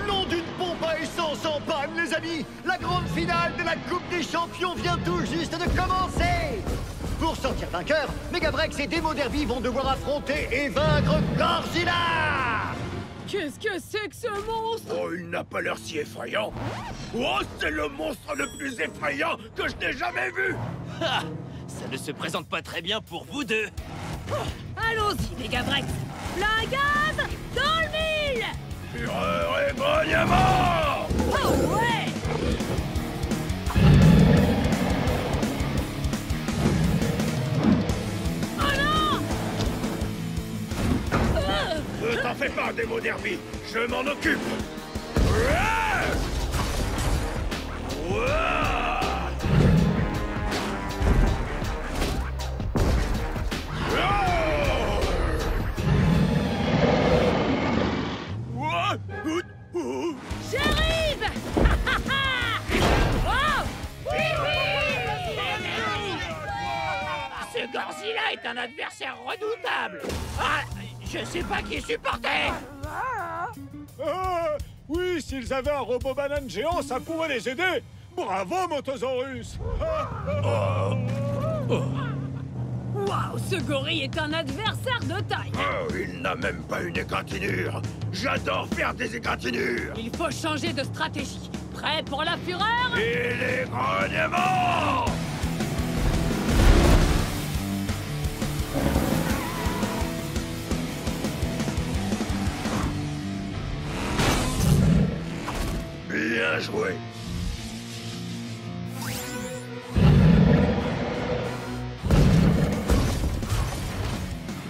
Nom d'une pompe à essence en panne, les amis! La grande finale de la Coupe des Champions vient tout juste de commencer! Pour sortir vainqueur, Megavrex et Demo Derby vont devoir affronter et vaincre Gorzilla! Qu'est-ce que c'est que ce monstre? Oh, il n'a pas l'air si effrayant. Oh, c'est le monstre le plus effrayant que je n'ai jamais vu. Ah, ça ne se présente pas très bien pour vous deux. Allons-y, Megavrex. Plein gaz, dans le mille. Fureur et grognement! Oh ouais! Ne t'en fais pas, Demo Derby, je m'en occupe. J'arrive! Ce Gorzilla est un adversaire redoutable. Ah, je sais pas qui supporter. Oui, s'ils avaient un robot banane géant, ça pourrait les aider. Bravo, Motosaurus. Waouh, ce gorille est un adversaire de taille. Oh, il n'a même pas une égratignure. J'adore faire des égratignures. Il faut changer de stratégie. Prêt pour la fureur? Et les grognements! Bien joué.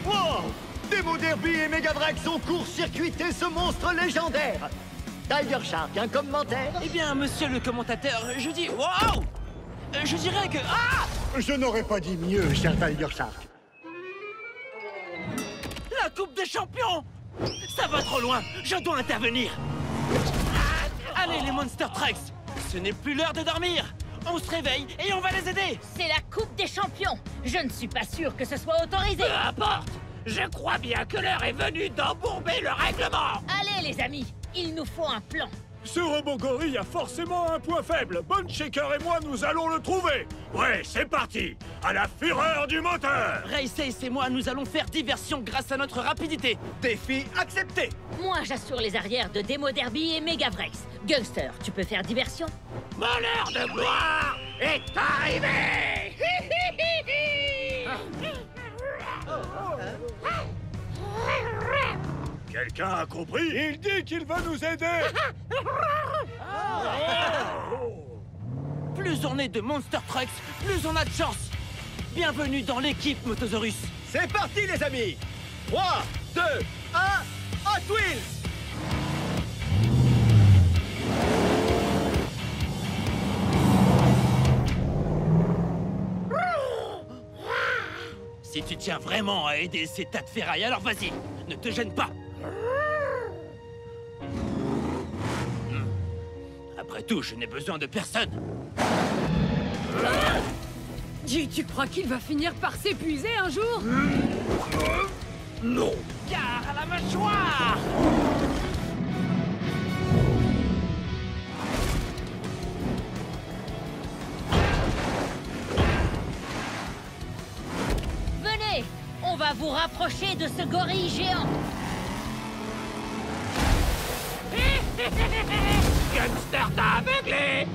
Wow! Demo Derby et Megavrex ont court-circuité ce monstre légendaire. Tiger Shark, un commentaire? Eh bien, monsieur le commentateur, je dis waouh! Je dirais que... Ah! Je n'aurais pas dit mieux, cher Tiger Shark. La Coupe des Champions! Ça va trop loin, je dois intervenir. Allez, les Monster Trucks, ce n'est plus l'heure de dormir. On se réveille et on va les aider. C'est la Coupe des Champions. Je ne suis pas sûr que ce soit autorisé. Peu importe. Je crois bien que l'heure est venue d'embourber le règlement. Allez, les amis, il nous faut un plan. Ce robot gorille a forcément un point faible. Bon Shaker et moi, nous allons le trouver. Ouais, c'est parti. À la fureur du moteur. Ray Sace et moi, nous allons faire diversion grâce à notre rapidité. Défi accepté. Moi, j'assure les arrières de Demo Derby et Megavrex. Gangster, tu peux faire diversion? Mon heure de gloire est arrivée. Quelqu'un a compris? Il dit qu'il veut nous aider. Plus on est de Monster Trucks, plus on a de chance. Bienvenue dans l'équipe Motosaurus. C'est parti, les amis. 3, 2, 1, Hot Wheels. Si tu tiens vraiment à aider ces tas de ferraille, alors vas-y, ne te gêne pas. Après tout, je n'ai besoin de personne. Dis, tu crois qu'il va finir par s'épuiser un jour? Non. Gare à la mâchoire! Venez, on va vous rapprocher de ce gorille géant. Gunster t'a aveuglé.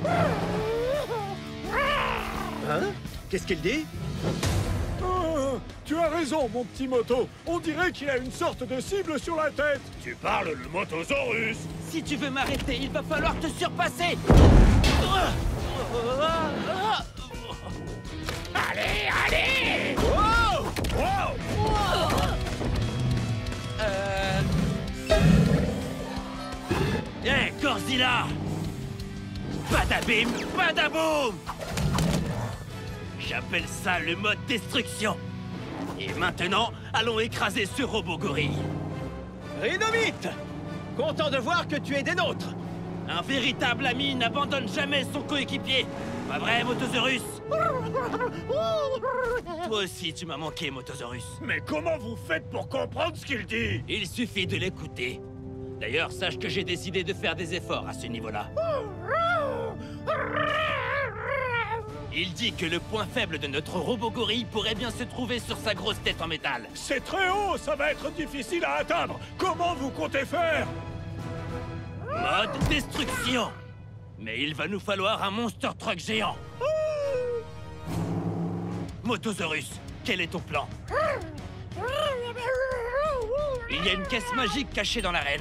Hein? Qu'est-ce qu'il dit? Oh, tu Tu as raison, mon petit moto. On dirait qu'il a une sorte de cible sur la tête. Tu parles le Motosaurus. Si tu veux m'arrêter, il va falloir te surpasser. Allez, allez! Wow! Wow! Hé, Godzilla! Badabim, badaboum! J'appelle ça le mode destruction. Et maintenant, allons écraser ce robot gorille. Rhinomite! Content de voir que tu es des nôtres. Un véritable ami n'abandonne jamais son coéquipier. Pas vrai, Motosaurus? Toi aussi, tu m'as manqué, Motosaurus. Mais comment vous faites pour comprendre ce qu'il dit? Il suffit de l'écouter. D'ailleurs, sache que j'ai décidé de faire des efforts à ce niveau-là. Il dit que le point faible de notre robot gorille pourrait bien se trouver sur sa grosse tête en métal. C'est très haut, ça va être difficile à atteindre. Comment vous comptez faire? Mode destruction. Mais il va nous falloir un Monster Truck géant. Motosaurus, quel est ton plan? Il y a une caisse magique cachée dans l'arène.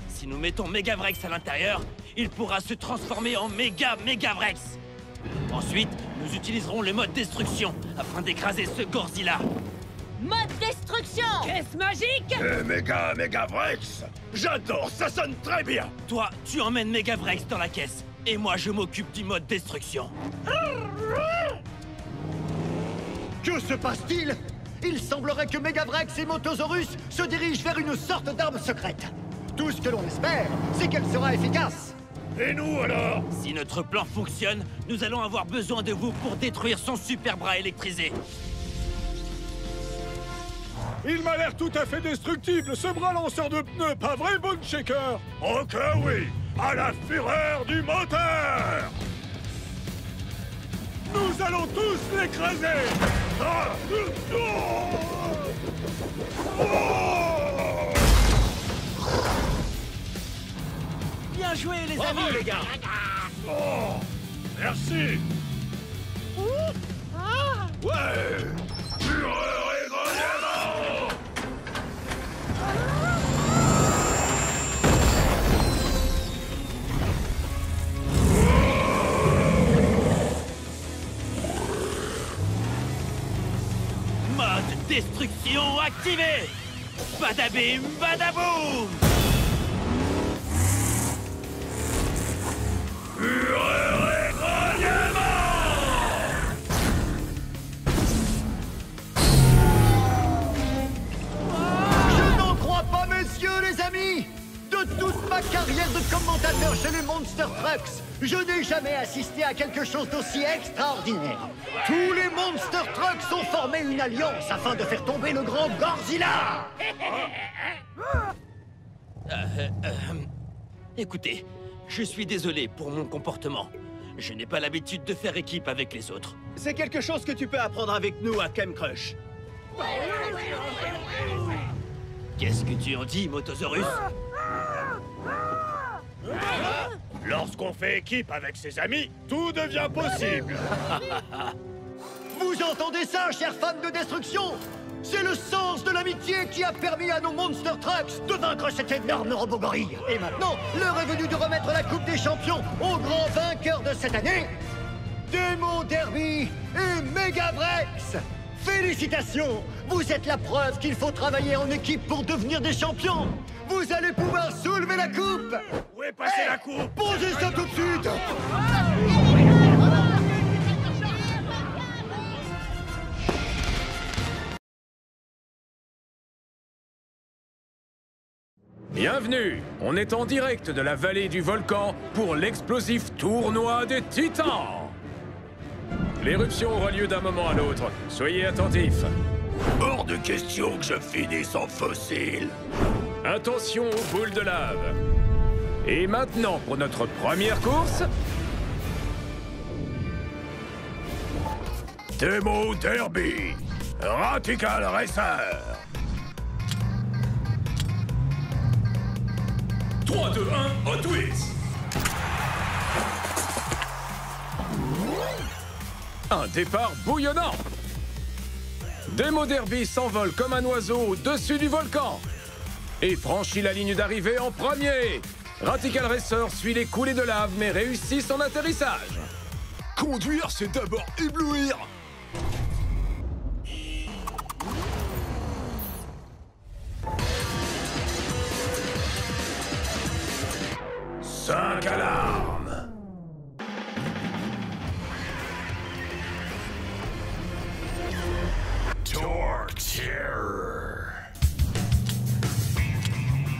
Si nous mettons Megavrex à l'intérieur, il pourra se transformer en Megavrex. Ensuite, nous utiliserons le mode destruction afin d'écraser ce Godzilla. Mode destruction! Caisse magique! Megavrex! J'adore, ça sonne très bien! Toi, tu emmènes Megavrex dans la caisse. Et moi, je m'occupe du mode destruction. Que se passe-t-il? Il semblerait que Megavrex et Motosaurus se dirigent vers une sorte d'arme secrète. Tout ce que l'on espère, c'est qu'elle sera efficace. Et nous alors? Si notre plan fonctionne, nous allons avoir besoin de vous pour détruire son super bras électrisé. Il m'a l'air tout à fait destructible, ce bras lanceur de pneus, pas vrai, Bone Shaker? Ok, oui! À la fureur du moteur! Nous allons tous l'écraser! Bien joué, les amis, les gars! Oh! Merci! Ouais! Fureur et grognement! Mode destruction activé! Badabim, badaboum! Fureur et grognement! Je n'en crois pas, messieurs les amis! De toute ma carrière de commentateur chez les Monster Trucks, je n'ai jamais assisté à quelque chose d'aussi extraordinaire. Tous les Monster Trucks ont formé une alliance afin de faire tomber le grand Godzilla! Écoutez, je suis désolé pour mon comportement. Je n'ai pas l'habitude de faire équipe avec les autres. C'est quelque chose que tu peux apprendre avec nous à Chem Crush. Qu'est-ce que tu en dis, Motosaurus? Lorsqu'on fait équipe avec ses amis, tout devient possible. Vous entendez ça, chers fans de destruction? C'est le sens de l'amitié qui a permis à nos Monster Trucks de vaincre cet énorme robot gorille. Et maintenant, l'heure est venue de remettre la Coupe des Champions au grand vainqueur de cette année, Demo Derby et Megavrex. Félicitations! Vous êtes la preuve qu'il faut travailler en équipe pour devenir des champions. Vous allez pouvoir soulever la coupe. Où est passée la coupe? Posez ça tout de suite. Bienvenue! On est en direct de la vallée du volcan pour l'explosif tournoi des Titans! L'éruption aura lieu d'un moment à l'autre. Soyez attentifs. Hors de question que je finisse en fossile. Attention aux boules de lave. Et maintenant, pour notre première course... Demo Derby. Radical Racer. 3, 2, 1, Hot Wheels! Un départ bouillonnant! Demo Derby s'envole comme un oiseau au-dessus du volcan et franchit la ligne d'arrivée en premier. Radical Racer suit les coulées de lave mais réussit son atterrissage. Conduire, c'est d'abord éblouir. Cinq alarmes. Torture.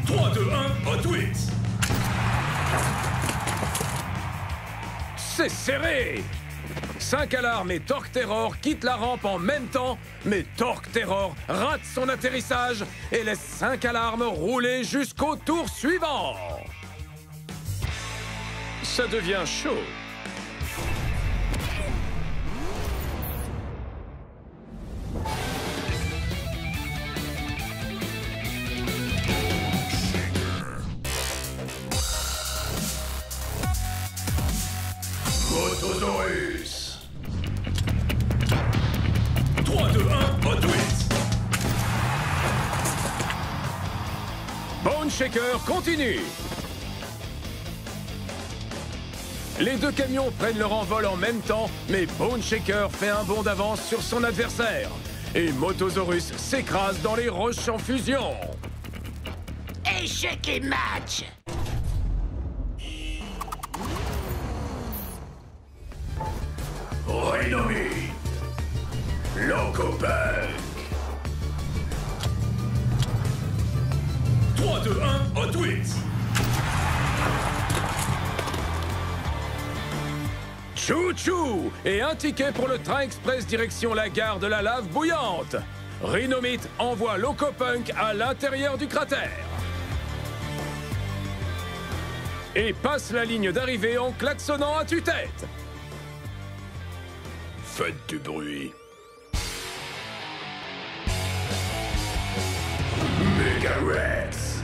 3, 2, 1, Hot Wheels. C'est serré. 5 alarmes et Torque Terror quittent la rampe en même temps, mais Torque Terror rate son atterrissage et laisse 5 alarmes rouler jusqu'au tour suivant. Ça devient chaud. Motosaurus. 3, 2, 1, Hot Wheels. Bone Shaker continue. Les deux camions prennent leur envol en même temps, mais Bone Shaker fait un bond d'avance sur son adversaire. Et Motosaurus s'écrase dans les roches en fusion. Échec et match. Renommé. Locopunk. 3, 2, 1, Hot Wheels. Chou-chou! Et un ticket pour le train express direction la gare de la lave bouillante. Rhinomite envoie Locopunk à l'intérieur du cratère. Et passe la ligne d'arrivée en klaxonnant à tue-tête. Faites du bruit. Megarex.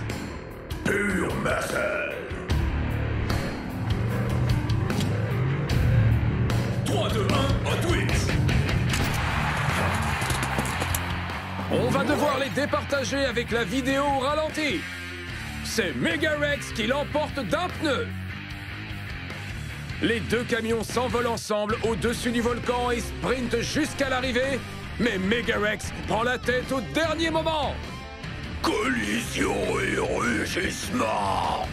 Pure muscle. 3, 2, 1, Hot Wheels. On va devoir les départager avec la vidéo au ralenti. C'est Megarex qui l'emporte d'un pneu. Les deux camions s'envolent ensemble au-dessus du volcan et sprintent jusqu'à l'arrivée. Mais Megarex prend la tête au dernier moment. Collision et rugissement.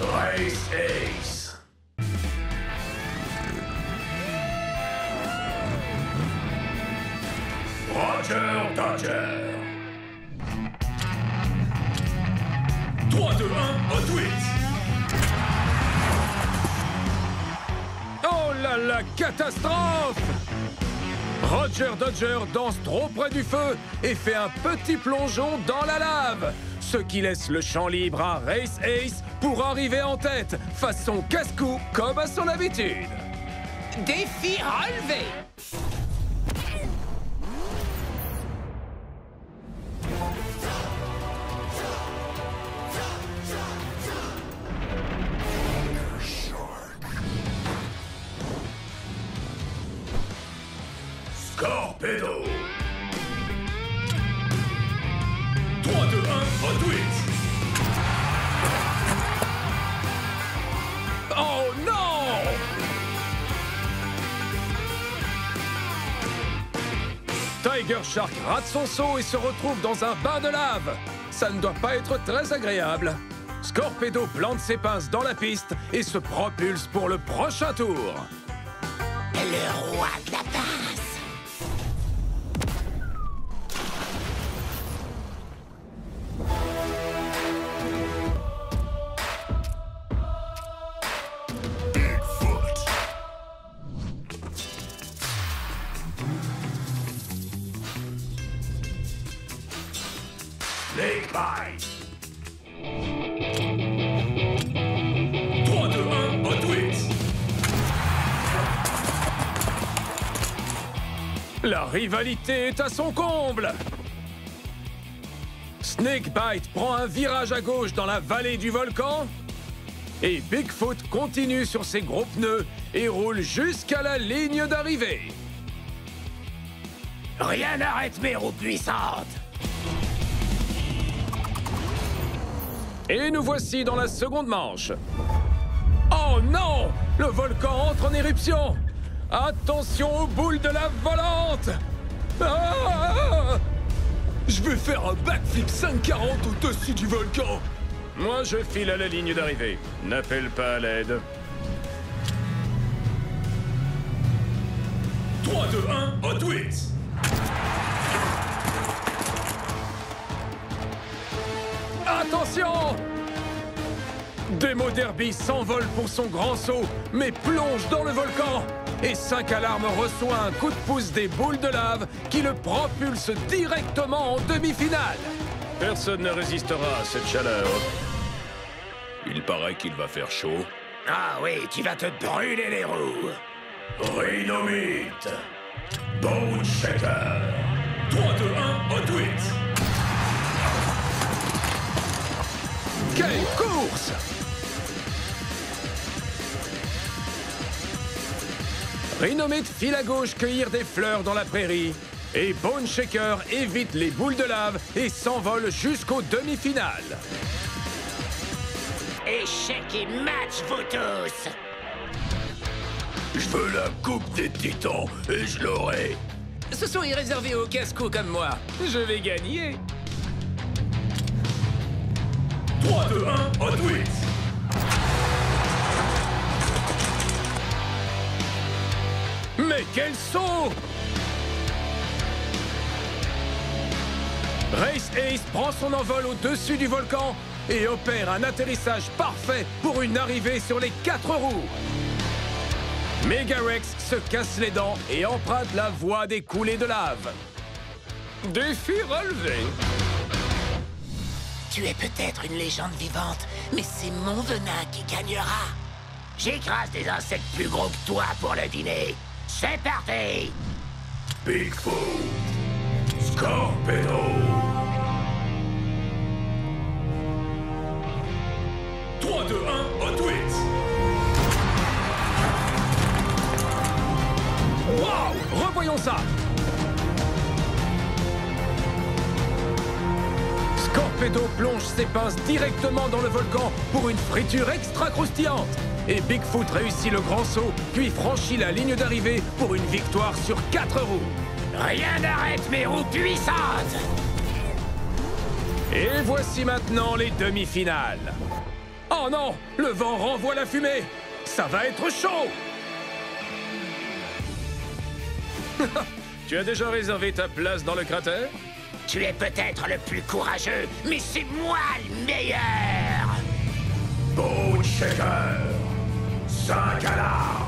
Race Ace. Roger Dodger. 3, 2, 1, Hot Wheels. Oh là là, catastrophe! Roger Dodger danse trop près du feu et fait un petit plongeon dans la lave, ce qui laisse le champ libre à Race Ace pour arriver en tête, façon casse-cou comme à son habitude. Défi relevé. Scorpedo. 3, 2, 1, Hot Wheels. Oh non! Tiger Shark rate son saut et se retrouve dans un bain de lave. Ça ne doit pas être très agréable. Scorpedo plante ses pinces dans la piste et se propulse pour le prochain tour. Le roi de la pince. Snake Bite. 3, 2, 1, Hot Wheels. La rivalité est à son comble. Snakebite prend un virage à gauche dans la vallée du volcan. Et Bigfoot continue sur ses gros pneus et roule jusqu'à la ligne d'arrivée. Rien n'arrête mes roues puissantes. Et nous voici dans la seconde manche. Oh non! Le volcan entre en éruption! Attention aux boules de lave volantes! Ah! Je vais faire un backflip 540 au-dessus du volcan. Moi, je file à la ligne d'arrivée. N'appelle pas à l'aide. 3, 2, 1, Hot Wheels. Attention! Demo Derby s'envole pour son grand saut, mais plonge dans le volcan. Et 5 Alarmes reçoit un coup de pouce des boules de lave qui le propulse directement en demi-finale. Personne ne résistera à cette chaleur. Il paraît qu'il va faire chaud. Ah oui, tu vas te brûler les roues. Rhinomite. Bone Shaker. 3, 2, 1, Hot Wheels. Quelle course! Rhinomite file à gauche cueillir des fleurs dans la prairie. Et Bone Shaker évite les boules de lave et s'envole jusqu'aux demi-finales. Échec et match, vous tous. Je veux la coupe des titans et je l'aurai. Ce sont réservés aux casse-cou comme moi. Je vais gagner. 3, 2, 1, Hot Wheels. Mais quel saut! Race Ace prend son envol au-dessus du volcan et opère un atterrissage parfait pour une arrivée sur les 4 roues. Megarex se casse les dents et emprunte la voie des coulées de lave. Défi relevé. Tu es peut-être une légende vivante, mais c'est mon venin qui gagnera. J'écrase des insectes plus gros que toi pour le dîner. C'est parti! Bigfoot. Scorpedo. 3, 2, 1, Hot Wheels. Wow! Revoyons ça! Scorpedo plonge ses pinces directement dans le volcan pour une friture extra croustillante. Et Bigfoot réussit le grand saut, puis franchit la ligne d'arrivée pour une victoire sur 4 roues. Rien n'arrête mes roues puissantes! Et voici maintenant les demi-finales. Oh non! Le vent renvoie la fumée! Ça va être chaud! Tu as déjà réservé ta place dans le cratère? Tu es peut-être le plus courageux, mais c'est moi le meilleur! Bone Shaker. 5 Alarmes.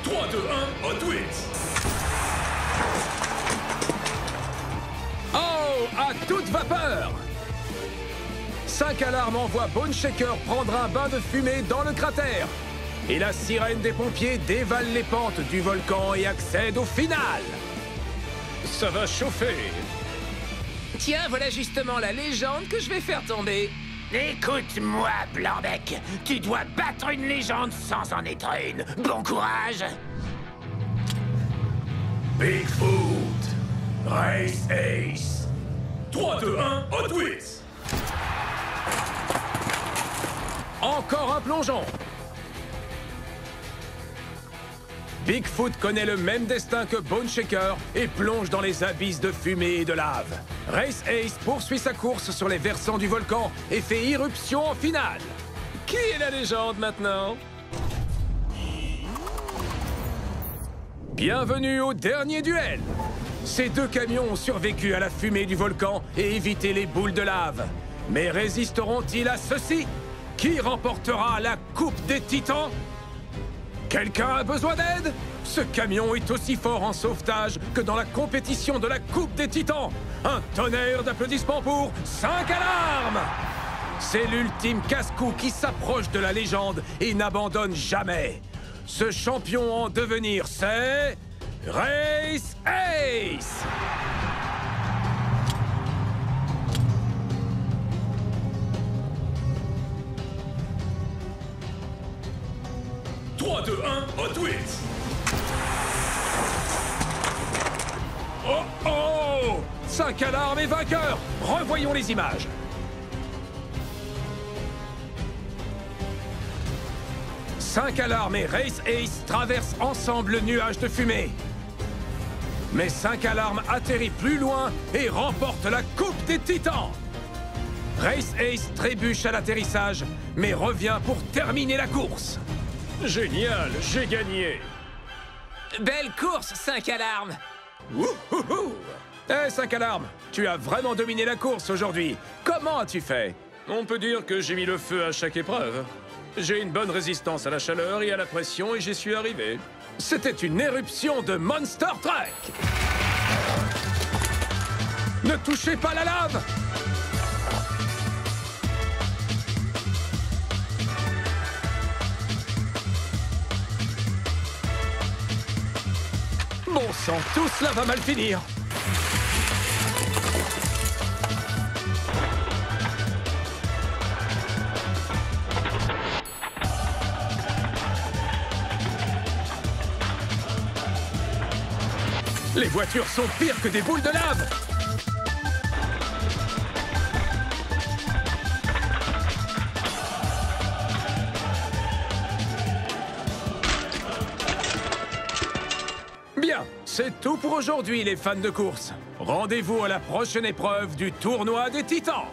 « 3, 2, 1, Hot Wheels. Oh, à toute vapeur! 5 Alarmes envoie Bone Shaker prendre un bain de fumée dans le cratère. Et la sirène des pompiers dévale les pentes du volcan et accède au final. Ça va chauffer. Tiens, voilà justement la légende que je vais faire tomber. Écoute-moi, Blanc-bec. Tu dois battre une légende sans en être une. Bon courage! Bigfoot. Race Ace. 3, 2, 1, Hot Wheels. Encore un plongeon. Bigfoot connaît le même destin que Bone Shaker et plonge dans les abysses de fumée et de lave. Race Ace poursuit sa course sur les versants du volcan et fait irruption en finale. Qui est la légende maintenant? Bienvenue au dernier duel. Ces deux camions ont survécu à la fumée du volcan et évité les boules de lave. Mais résisteront-ils à ceci? Qui remportera la Coupe des Titans? Quelqu'un a besoin d'aide? Ce camion est aussi fort en sauvetage que dans la compétition de la Coupe des Titans. Un tonnerre d'applaudissements pour 5 Alarmes! C'est l'ultime casse-cou qui s'approche de la légende et n'abandonne jamais. Ce champion en devenir, c'est... Race Ace! « 3, 2, 1, Hot Wheels !» Oh oh! 5 alarmes et vainqueur! Revoyons les images. Cinq alarmes et Race Ace traversent ensemble le nuage de fumée. Mais 5 alarmes atterrit plus loin et remporte la Coupe des Titans. Race Ace trébuche à l'atterrissage, mais revient pour terminer la course. Génial, j'ai gagné. Belle course, 5 alarmes. Wouhouhou! Eh, 5 alarmes, tu as vraiment dominé la course aujourd'hui. Comment as-tu fait? On peut dire que j'ai mis le feu à chaque épreuve. J'ai une bonne résistance à la chaleur et à la pression et j'y suis arrivé. C'était une éruption de Monster Truck! Ne touchez pas la lave! Bon sang, tout cela va mal finir! Les voitures sont pires que des boules de lave! Bien, c'est tout pour aujourd'hui les fans de course. Rendez-vous à la prochaine épreuve du tournoi des Titans!